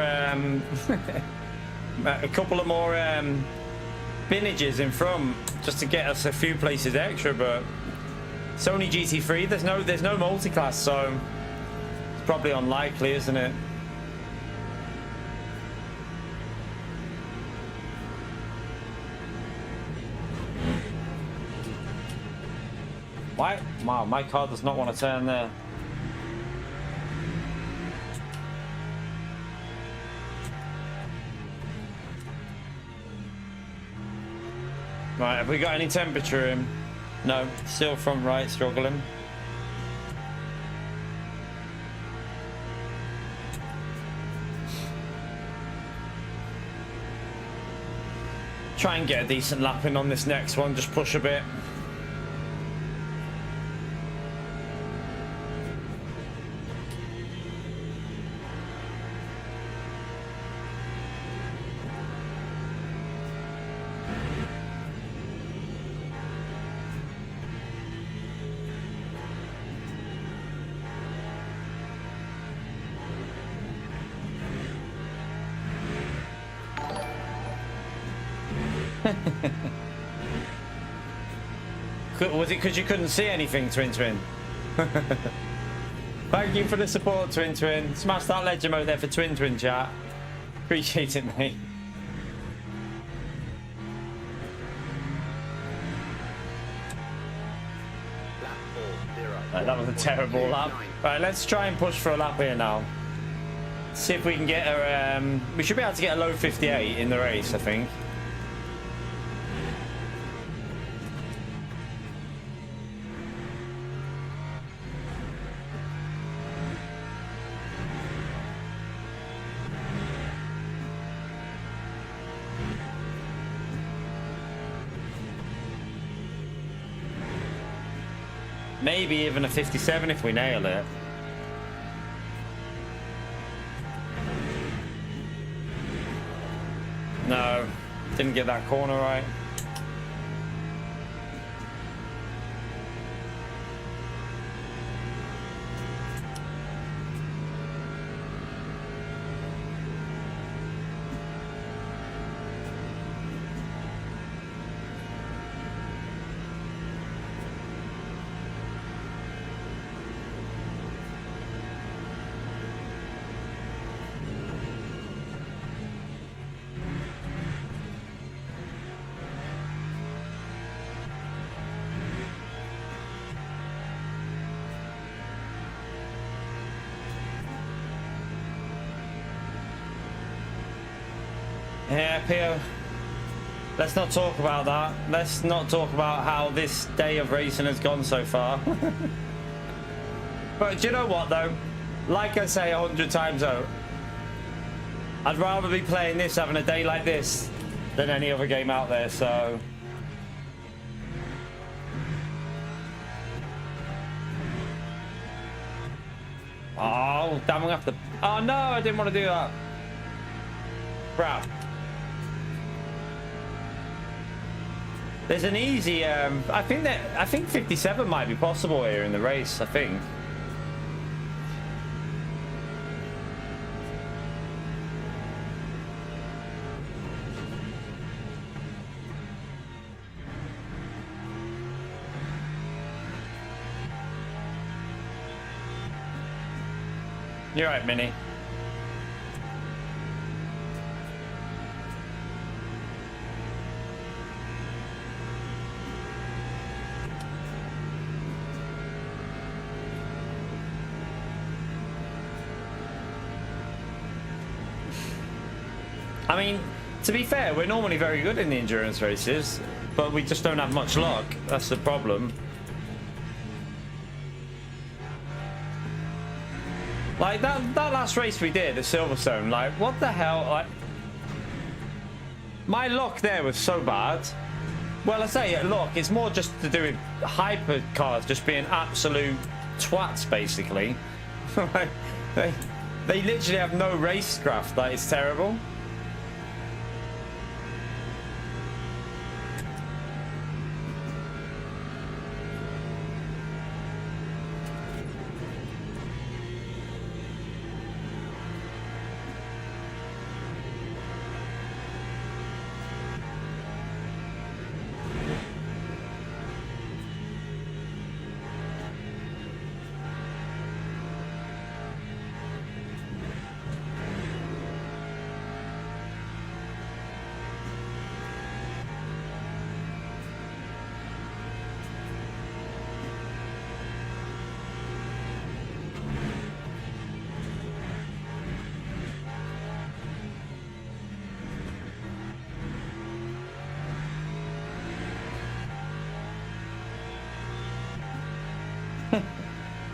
[SPEAKER 1] binnages in front just to get us a few places extra, but it's only GT3. There's no multi-class, so it's probably unlikely, isn't it? Why? Wow, my car does not want to turn there. Right, have we got any temperature in? No, still front right, struggling. Try and get a decent lap in on this next one, just push a bit. Was it because you couldn't see anything, Twin? Thank you for the support, Twin. Smash that legend mode there for Twin chat. Appreciate it, mate. That was a terrible lap. Right, let's try and push for a lap here now. See if we can get a... we should be able to get a low 58 in the race, I think. Maybe even a 57 if we nail it. No, didn't get that corner right. Yeah, Pio. Let's not talk about that. Let's not talk about how this day of racing has gone so far. But do you know what, though? Like I say 100 times out, I'd rather be playing this, having a day like this, than any other game out there, so... Oh, damn, I'm gonna have to... Oh, no, I didn't want to do that. Crap. There's an easy... I think 57 might be possible here in the race, I think. You're right, Minnie. I mean, to be fair, we're normally very good in the endurance races, but we just don't have much luck. That's the problem. Like that last race we did at Silverstone, like what the hell? Like my luck there was so bad. Well, I say luck, it's more just to do with hypercars just being absolute twats, basically. Like, they literally have no racecraft. Like, it's terrible.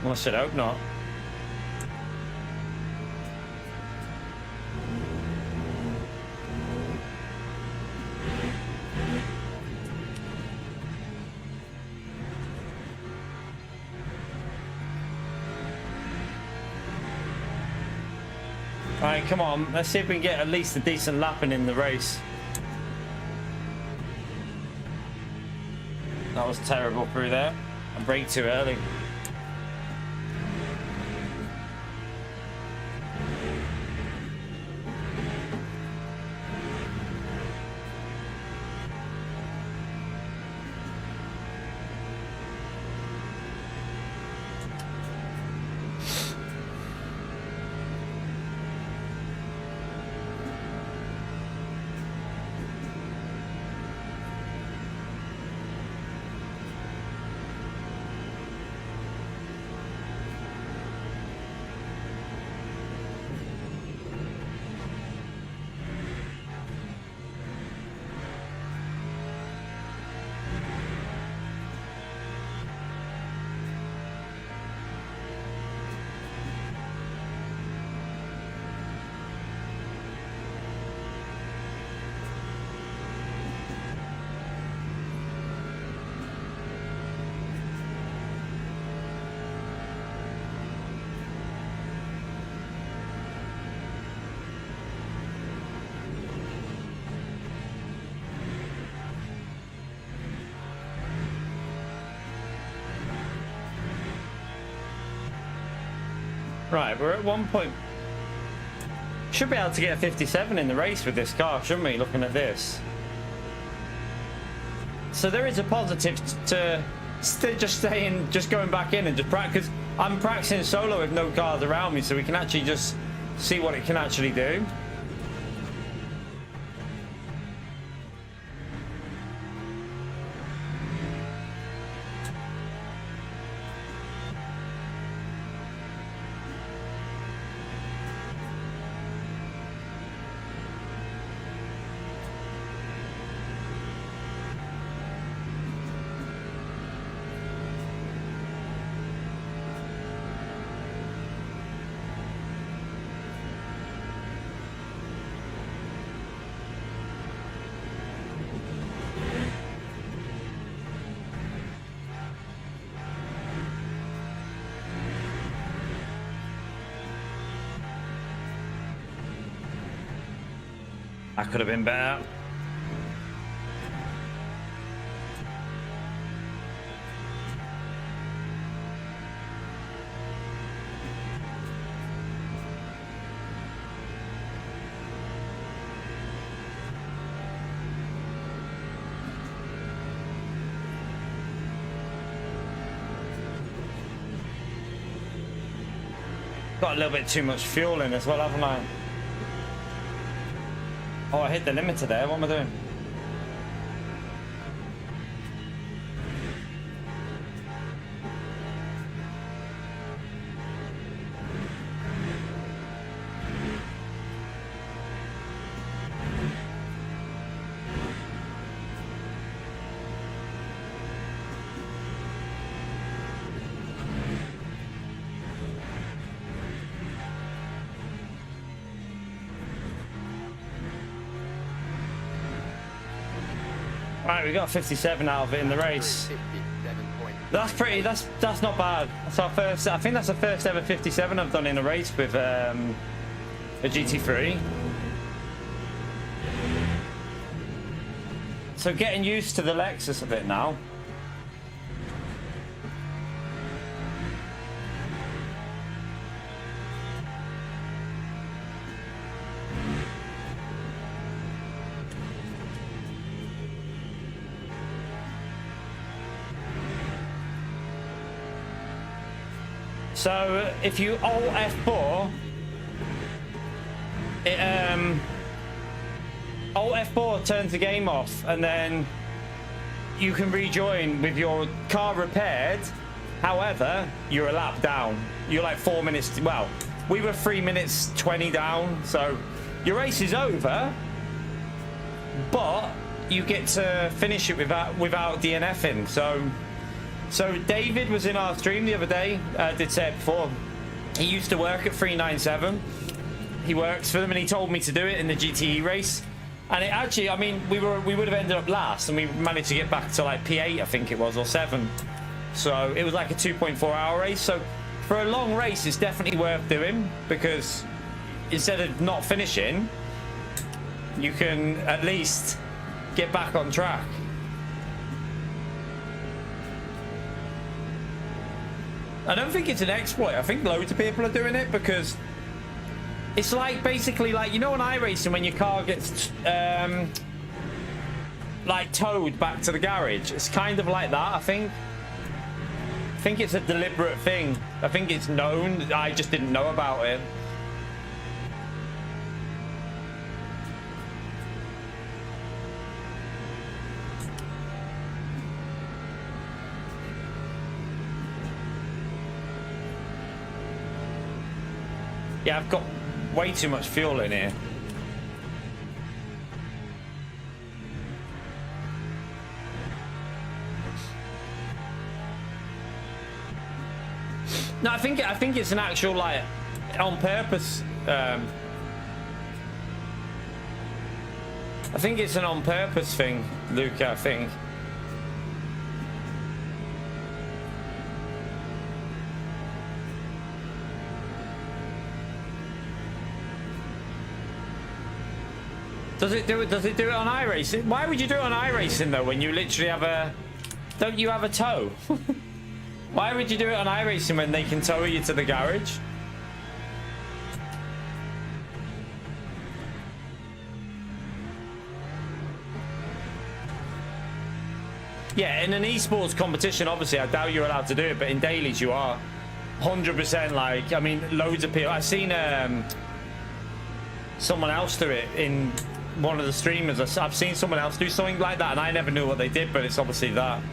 [SPEAKER 1] Well, I should hope not. Alright, come on. Let's see if we can get at least a decent lapping in the race. That was terrible through there. I braked too early. Right, we're at 1 point. Should be able to get a 57 in the race with this car, shouldn't we, looking at this? So there is a positive to just going back in and just practice. I'm practicing solo with no cars around me, so we can actually just see what it can actually do. I could have been better. Got a little bit too much fuel in as well, haven't I? Oh, I hit the limiter there. What am I doing? Right, we got 57 out of it in the race. That's pretty. That's not bad. That's our first. I think that's the first ever 57 I've done in a race with a GT3. So getting used to the Lexus a bit now. So if you Alt F4, Alt F4 turns the game off, and then you can rejoin with your car repaired. However, you're a lap down. You're like 4 minutes. Well, we were 3 minutes 20 down, so your race is over. But you get to finish it without DNFing. So David was in our stream the other day, did say it before. He used to work at 397. He works for them, and he told me to do it in the GTE race. And it actually, I mean, we would have ended up last, and we managed to get back to like P8, I think it was, or 7. So it was like a 2.4 hour race. So for a long race, it's definitely worth doing, because instead of not finishing, you can at least get back on track. I don't think it's an exploit. I think loads of people are doing it, because it's like basically like, you know, on iRacing when your car gets like towed back to the garage. It's kind of like that. I think it's a deliberate thing. I think it's known. I just didn't know about it. Yeah, I've got way too much fuel in here. No, I think it's an actual, like, on purpose. I think it's an on purpose thing, Luca. I think. Does it do it on iRacing? Why would you do it on iRacing though, when you literally have a... Don't you have a tow? Why would you do it on iRacing when they can tow you to the garage? Yeah, in an esports competition, obviously, I doubt you're allowed to do it, but in dailies you are. 100%, like, I mean, loads of people. I've seen someone else do it in one of the streamers. I've seen someone else do something like that, and I never knew what they did, but it's obviously that.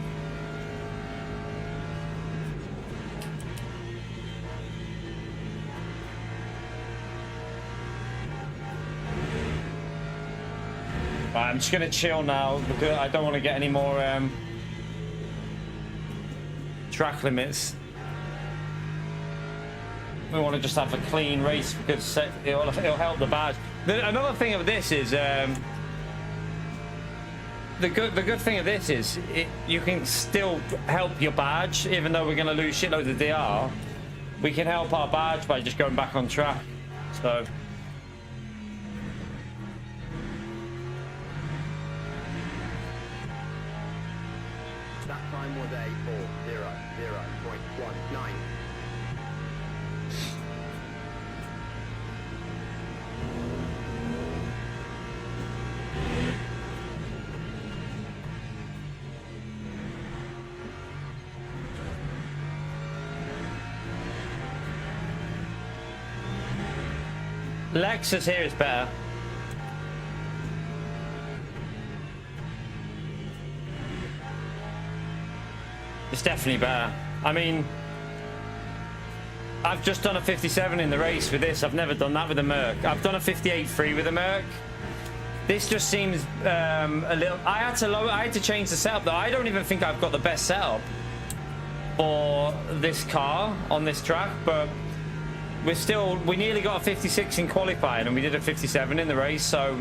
[SPEAKER 1] Right, I'm just gonna chill now because I don't want to get any more track limits. We want to just have a clean race because it'll help the badge. Another thing of this is the good thing of this is you can still help your badge, even though we're going to lose shitloads of DR. We can help our badge by just going back on track. So
[SPEAKER 3] Time was a 4:00.19.
[SPEAKER 1] Lexus here is better. It's definitely better. I mean, I've just done a 57 in the race with this. I've never done that with a Merc. I've done a 58.3 with a Merc. This just seems a little... I had to change the setup though. I don't even think I've got the best setup for this car on this track, but we nearly got a 56 in qualifying and we did a 57 in the race, so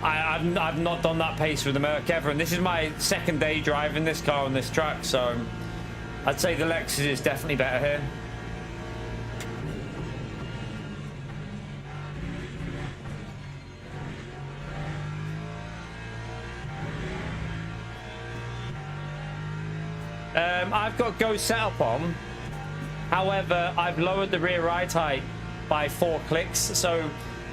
[SPEAKER 1] I've not done that pace with the Merc ever, and this is my second day driving this car on this track, so I'd say the Lexus is definitely better here. I've got Go setup on. However, I've lowered the rear ride height by 4 clicks. So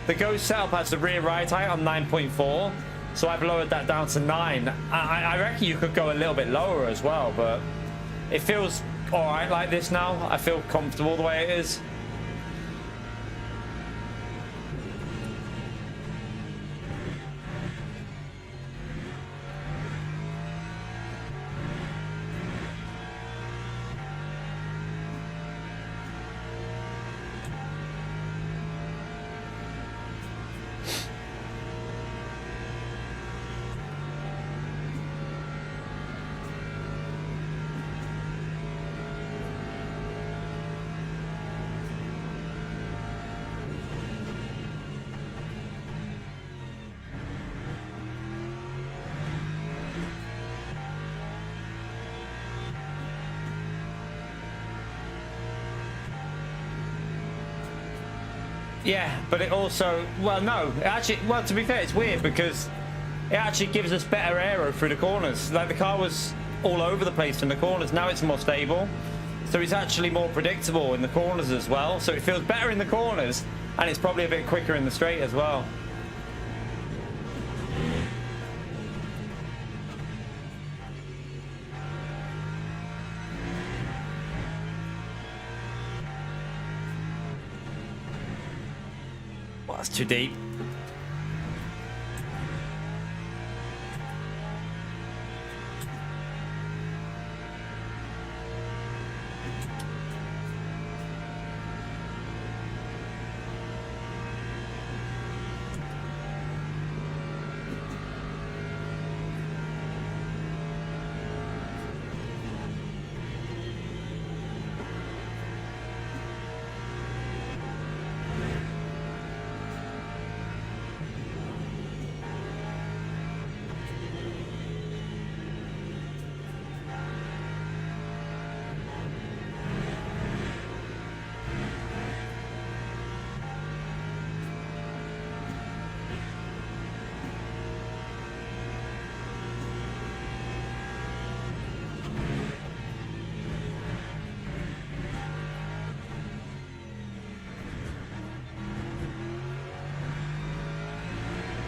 [SPEAKER 1] the Go setup has the rear ride height on 9.4. So I've lowered that down to 9. I reckon you could go a little bit lower as well, but it feels all right like this now. I feel comfortable the way it is. Yeah, but it also, well, no, it actually, well, to be fair, it's weird because it actually gives us better aero through the corners. Like the car was all over the place in the corners. Now it's more stable. So it's actually more predictable in the corners as well. So it feels better in the corners, and it's probably a bit quicker in the straight as well. Well, that's too deep.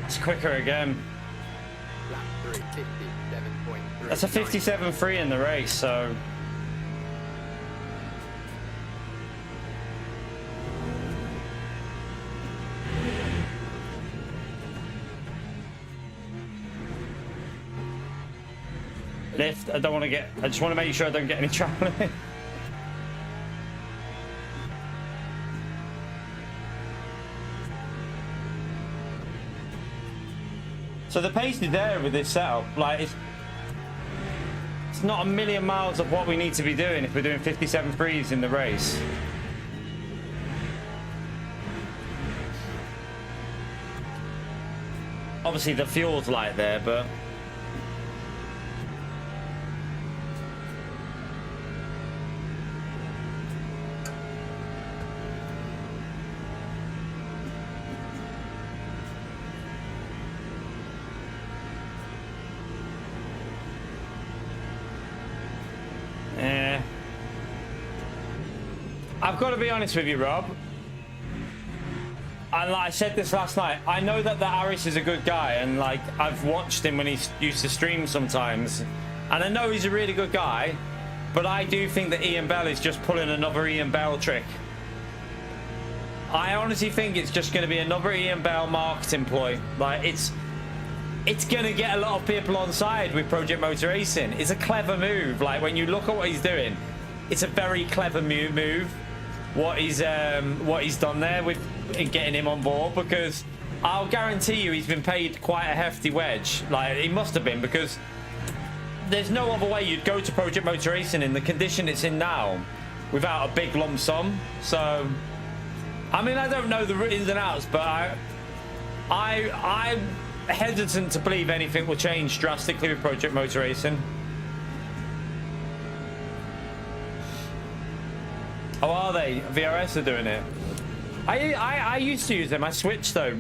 [SPEAKER 1] It's quicker again.
[SPEAKER 3] Lap 3, 57.3.
[SPEAKER 1] That's a 57.3 in the race, so... Lift, I don't want to get... I just want to make sure I don't get any trouble. So the pace is there with this setup. Like it's not a million miles of what we need to be doing if we're doing 57.3s in the race. Obviously the fuel's light there, but I've got to be honest with you, Rob. And like I said this last night, I know that the Aris is a good guy, and like I've watched him when he used to stream sometimes, and I know he's a really good guy, but I do think that Ian Bell is just pulling another Ian Bell trick. I honestly think it's just going to be another Ian Bell marketing ploy. Like it's going to get a lot of people on side with Project Motor Racing. It's a clever move. Like when you look at what he's doing, it's a very clever move. What he's done there with getting him on board, because I'll guarantee you he's been paid quite a hefty wedge. Like he must have been, because there's no other way you'd go to Project Motor Racing in the condition it's in now without a big lump sum. So I mean, I don't know the ins and outs, but I'm hesitant to believe anything will change drastically with Project Motor Racing. Oh, are they? VRS are doing it. I used to use them. I switched though.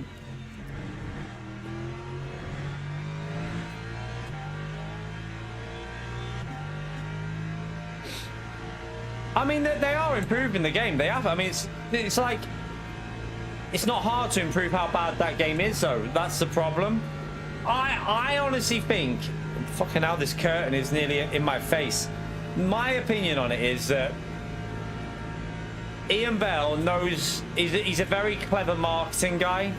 [SPEAKER 1] I mean, they are improving the game. They have. I mean, it's like it's not hard to improve how bad that game is, though. That's the problem. I honestly think, fucking hell, this curtain is nearly in my face. My opinion on it is that Ian Bell knows he's a very clever marketing guy.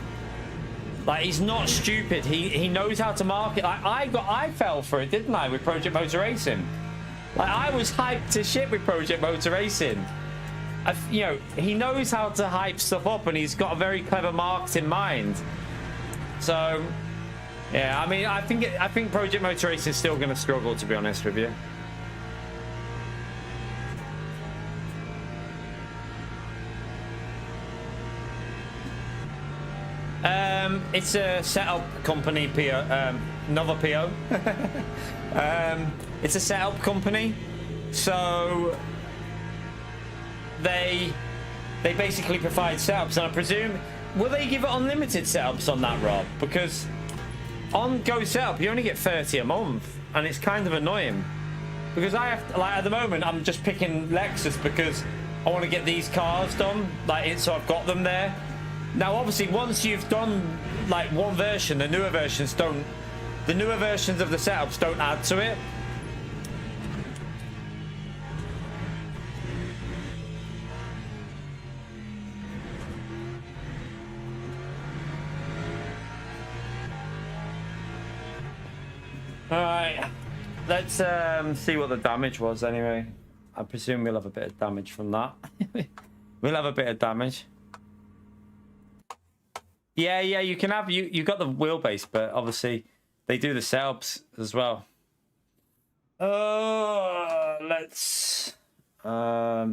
[SPEAKER 1] Like he's not stupid. He knows how to market. Like I fell for it, didn't I, with Project Motor Racing? Like I was hyped to shit with Project Motor Racing. You know, he knows how to hype stuff up, and he's got a very clever marketing mind. So, yeah, I mean, I think Project Motor Racing is still going to struggle, to be honest with you. It's a setup company, PO, another PO. It's a setup company, so they basically provide setups, and I presume, will they give it unlimited setups on that, Rob? Because on Go Setup, you only get 30 a month, and it's kind of annoying. Because I have to, like, at the moment, I'm just picking Lexus because I want to get these cars done, like, so I've got them there. Now, obviously, once you've done like one version, the newer versions of the setups don't add to it. All right, let's see what the damage was anyway. I presume we'll have a bit of damage from that. We'll have a bit of damage. Yeah, you can have you got the wheelbase, but obviously they do the setups as well. Let's I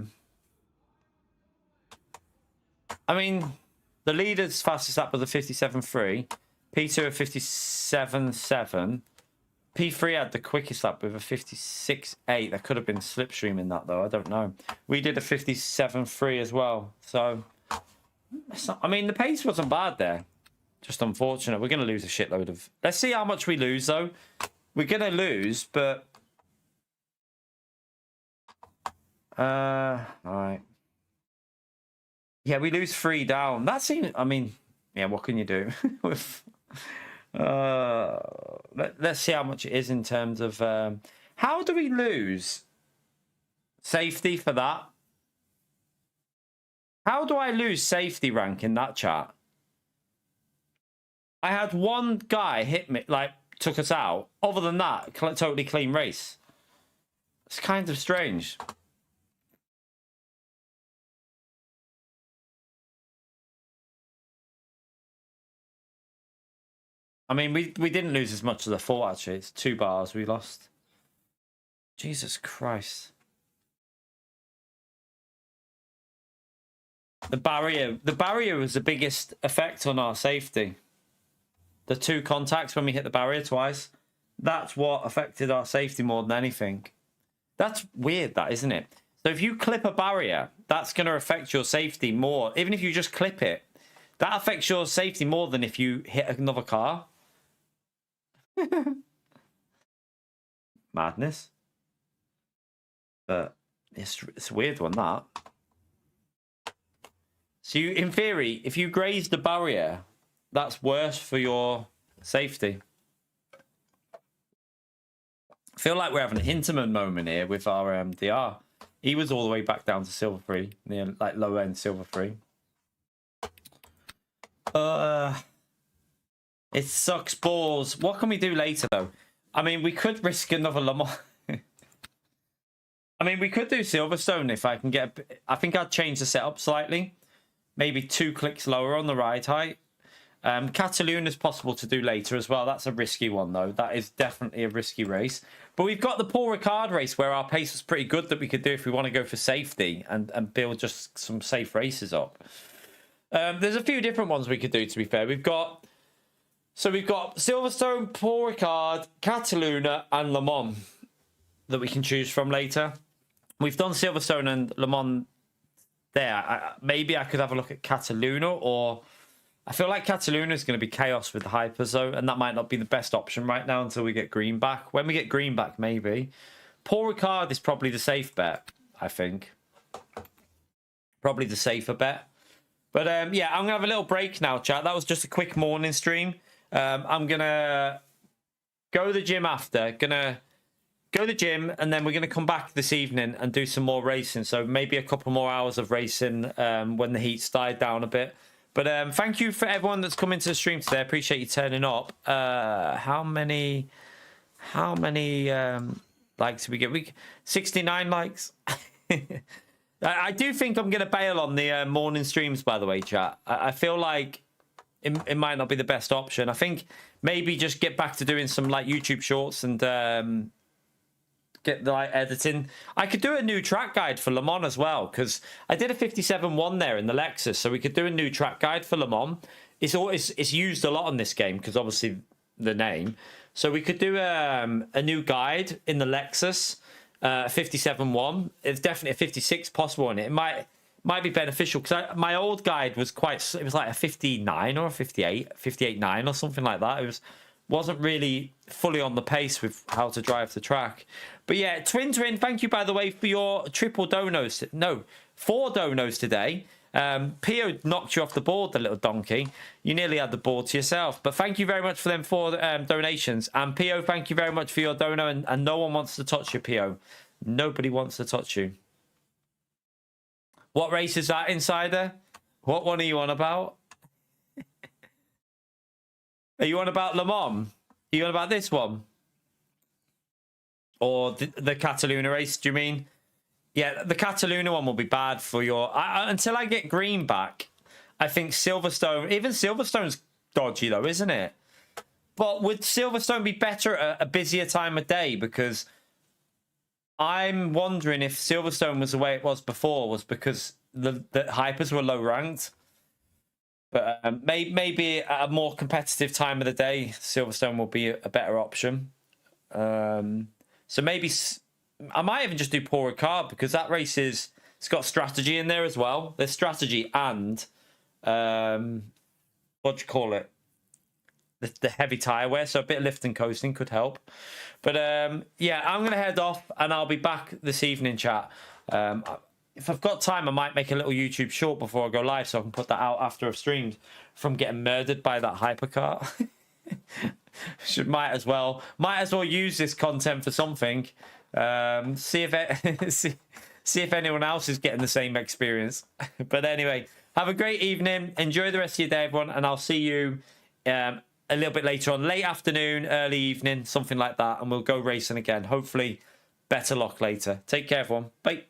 [SPEAKER 1] mean, the leader's fastest lap was a 57.3, P2 a 57.7, P3 had the quickest lap with a 56.8. That could have been slipstream in that though, I don't know. We did a 57.3 as well, so I mean, the pace wasn't bad there. Just unfortunate. We're going to lose a shitload of... Let's see how much we lose, though. We're going to lose, but... all right. Yeah, we lose 3 down. That seems... I mean, yeah, what can you do? Let's see how much it is in terms of... how do we lose safety for that? How do I lose safety rank in that chat? I had one guy hit me, like, took us out. Other than that, totally clean race. It's kind of strange. I mean, we didn't lose as much as I thought, actually. It's 2 bars we lost. Jesus Christ. The barrier was the biggest effect on our safety. The 2 contacts when we hit the barrier twice, that's what affected our safety more than anything. That's weird, that, isn't it? So if you clip a barrier, that's going to affect your safety more. Even if you just clip it, that affects your safety more than if you hit another car. Madness. But it's a weird one, that. So you, in theory, if you graze the barrier, that's worse for your safety. I feel like we're having a Hinterman moment here with our DR. He was all the way back down to silver 3, near like low end silver 3. It sucks balls. What can we do later though? I mean, we could risk another Le Mans. I mean, we could do Silverstone if I can get. I think I'd change the setup slightly, maybe 2 clicks lower on the ride height. Catalunya is possible to do later as well. That's a risky one though. That is definitely a risky race. But we've got the Paul Ricard race where our pace was pretty good that we could do if we want to go for safety and build just some safe races up. There's a few different ones we could do, to be fair. We've got Silverstone, Paul Ricard, Catalunya, and Le Mans that we can choose from later. We've done Silverstone and Le Mans there. Maybe I could have a look at Catalunya, or I feel like Catalunya is going to be chaos with the hypers though, and that might not be the best option right now until we get green back. When we get green back, maybe. Paul Ricard is probably the safe bet, I think. Probably the safer bet. But yeah, I'm going to have a little break now, chat. That was just a quick morning stream. I'm going to go to the gym after. Going to go to the gym, and then we're going to come back this evening and do some more racing. So maybe a couple more hours of racing when the heat's died down a bit. But thank you for everyone that's come into the stream today. I appreciate you turning up. How many likes did we get? 69 likes. I do think I'm going to bail on the morning streams, by the way, chat. I feel like it might not be the best option. I think maybe just get back to doing some like YouTube shorts and get the like editing. I could do a new track guide for Le Mans as well, because I did a 57-1 there in the Lexus, so we could do a new track guide for Le Mans. It's used a lot in this game because obviously the name. So we could do a new guide in the Lexus. 57-1. It's definitely a 56 possible in it. It might be beneficial because my old guide was it was like a 59 or a 58.9 or something like that. It wasn't really fully on the pace with how to drive the track. But yeah, Twin, thank you by the way for your triple donos. No, 4 donos today. Pio knocked you off the board, the little donkey. You nearly had the board to yourself. But thank you very much for them 4 donations. And Pio, thank you very much for your dono. And no one wants to touch you, Pio. Nobody wants to touch you. What race is that, Insider? What one are you on about? Are you on about Le Mans? Are you on about this one? Or the Catalunya race, do you mean? Yeah, the Catalunya one will be bad for your... until I get green back, I think Silverstone... Even Silverstone's dodgy, though, isn't it? But would Silverstone be better at a busier time of day? Because I'm wondering if Silverstone was the way it was before was because the hypers were low ranked. But maybe at a more competitive time of the day, Silverstone will be a better option. So maybe... I might even just do Paul Ricard because that race it's got strategy in there as well. There's strategy and what do you call it? The heavy tyre wear, so a bit of lift and coasting could help. But yeah, I'm gonna head off and I'll be back this evening, chat. If I've got time, I might make a little YouTube short before I go live so I can put that out after I've streamed from getting murdered by that hypercar. Might as well use this content for something. See if anyone else is getting the same experience. But anyway, have a great evening. Enjoy the rest of your day, everyone, and I'll see you a little bit later on, late afternoon, early evening, something like that, and we'll go racing again. Hopefully, better luck later. Take care, everyone. Bye.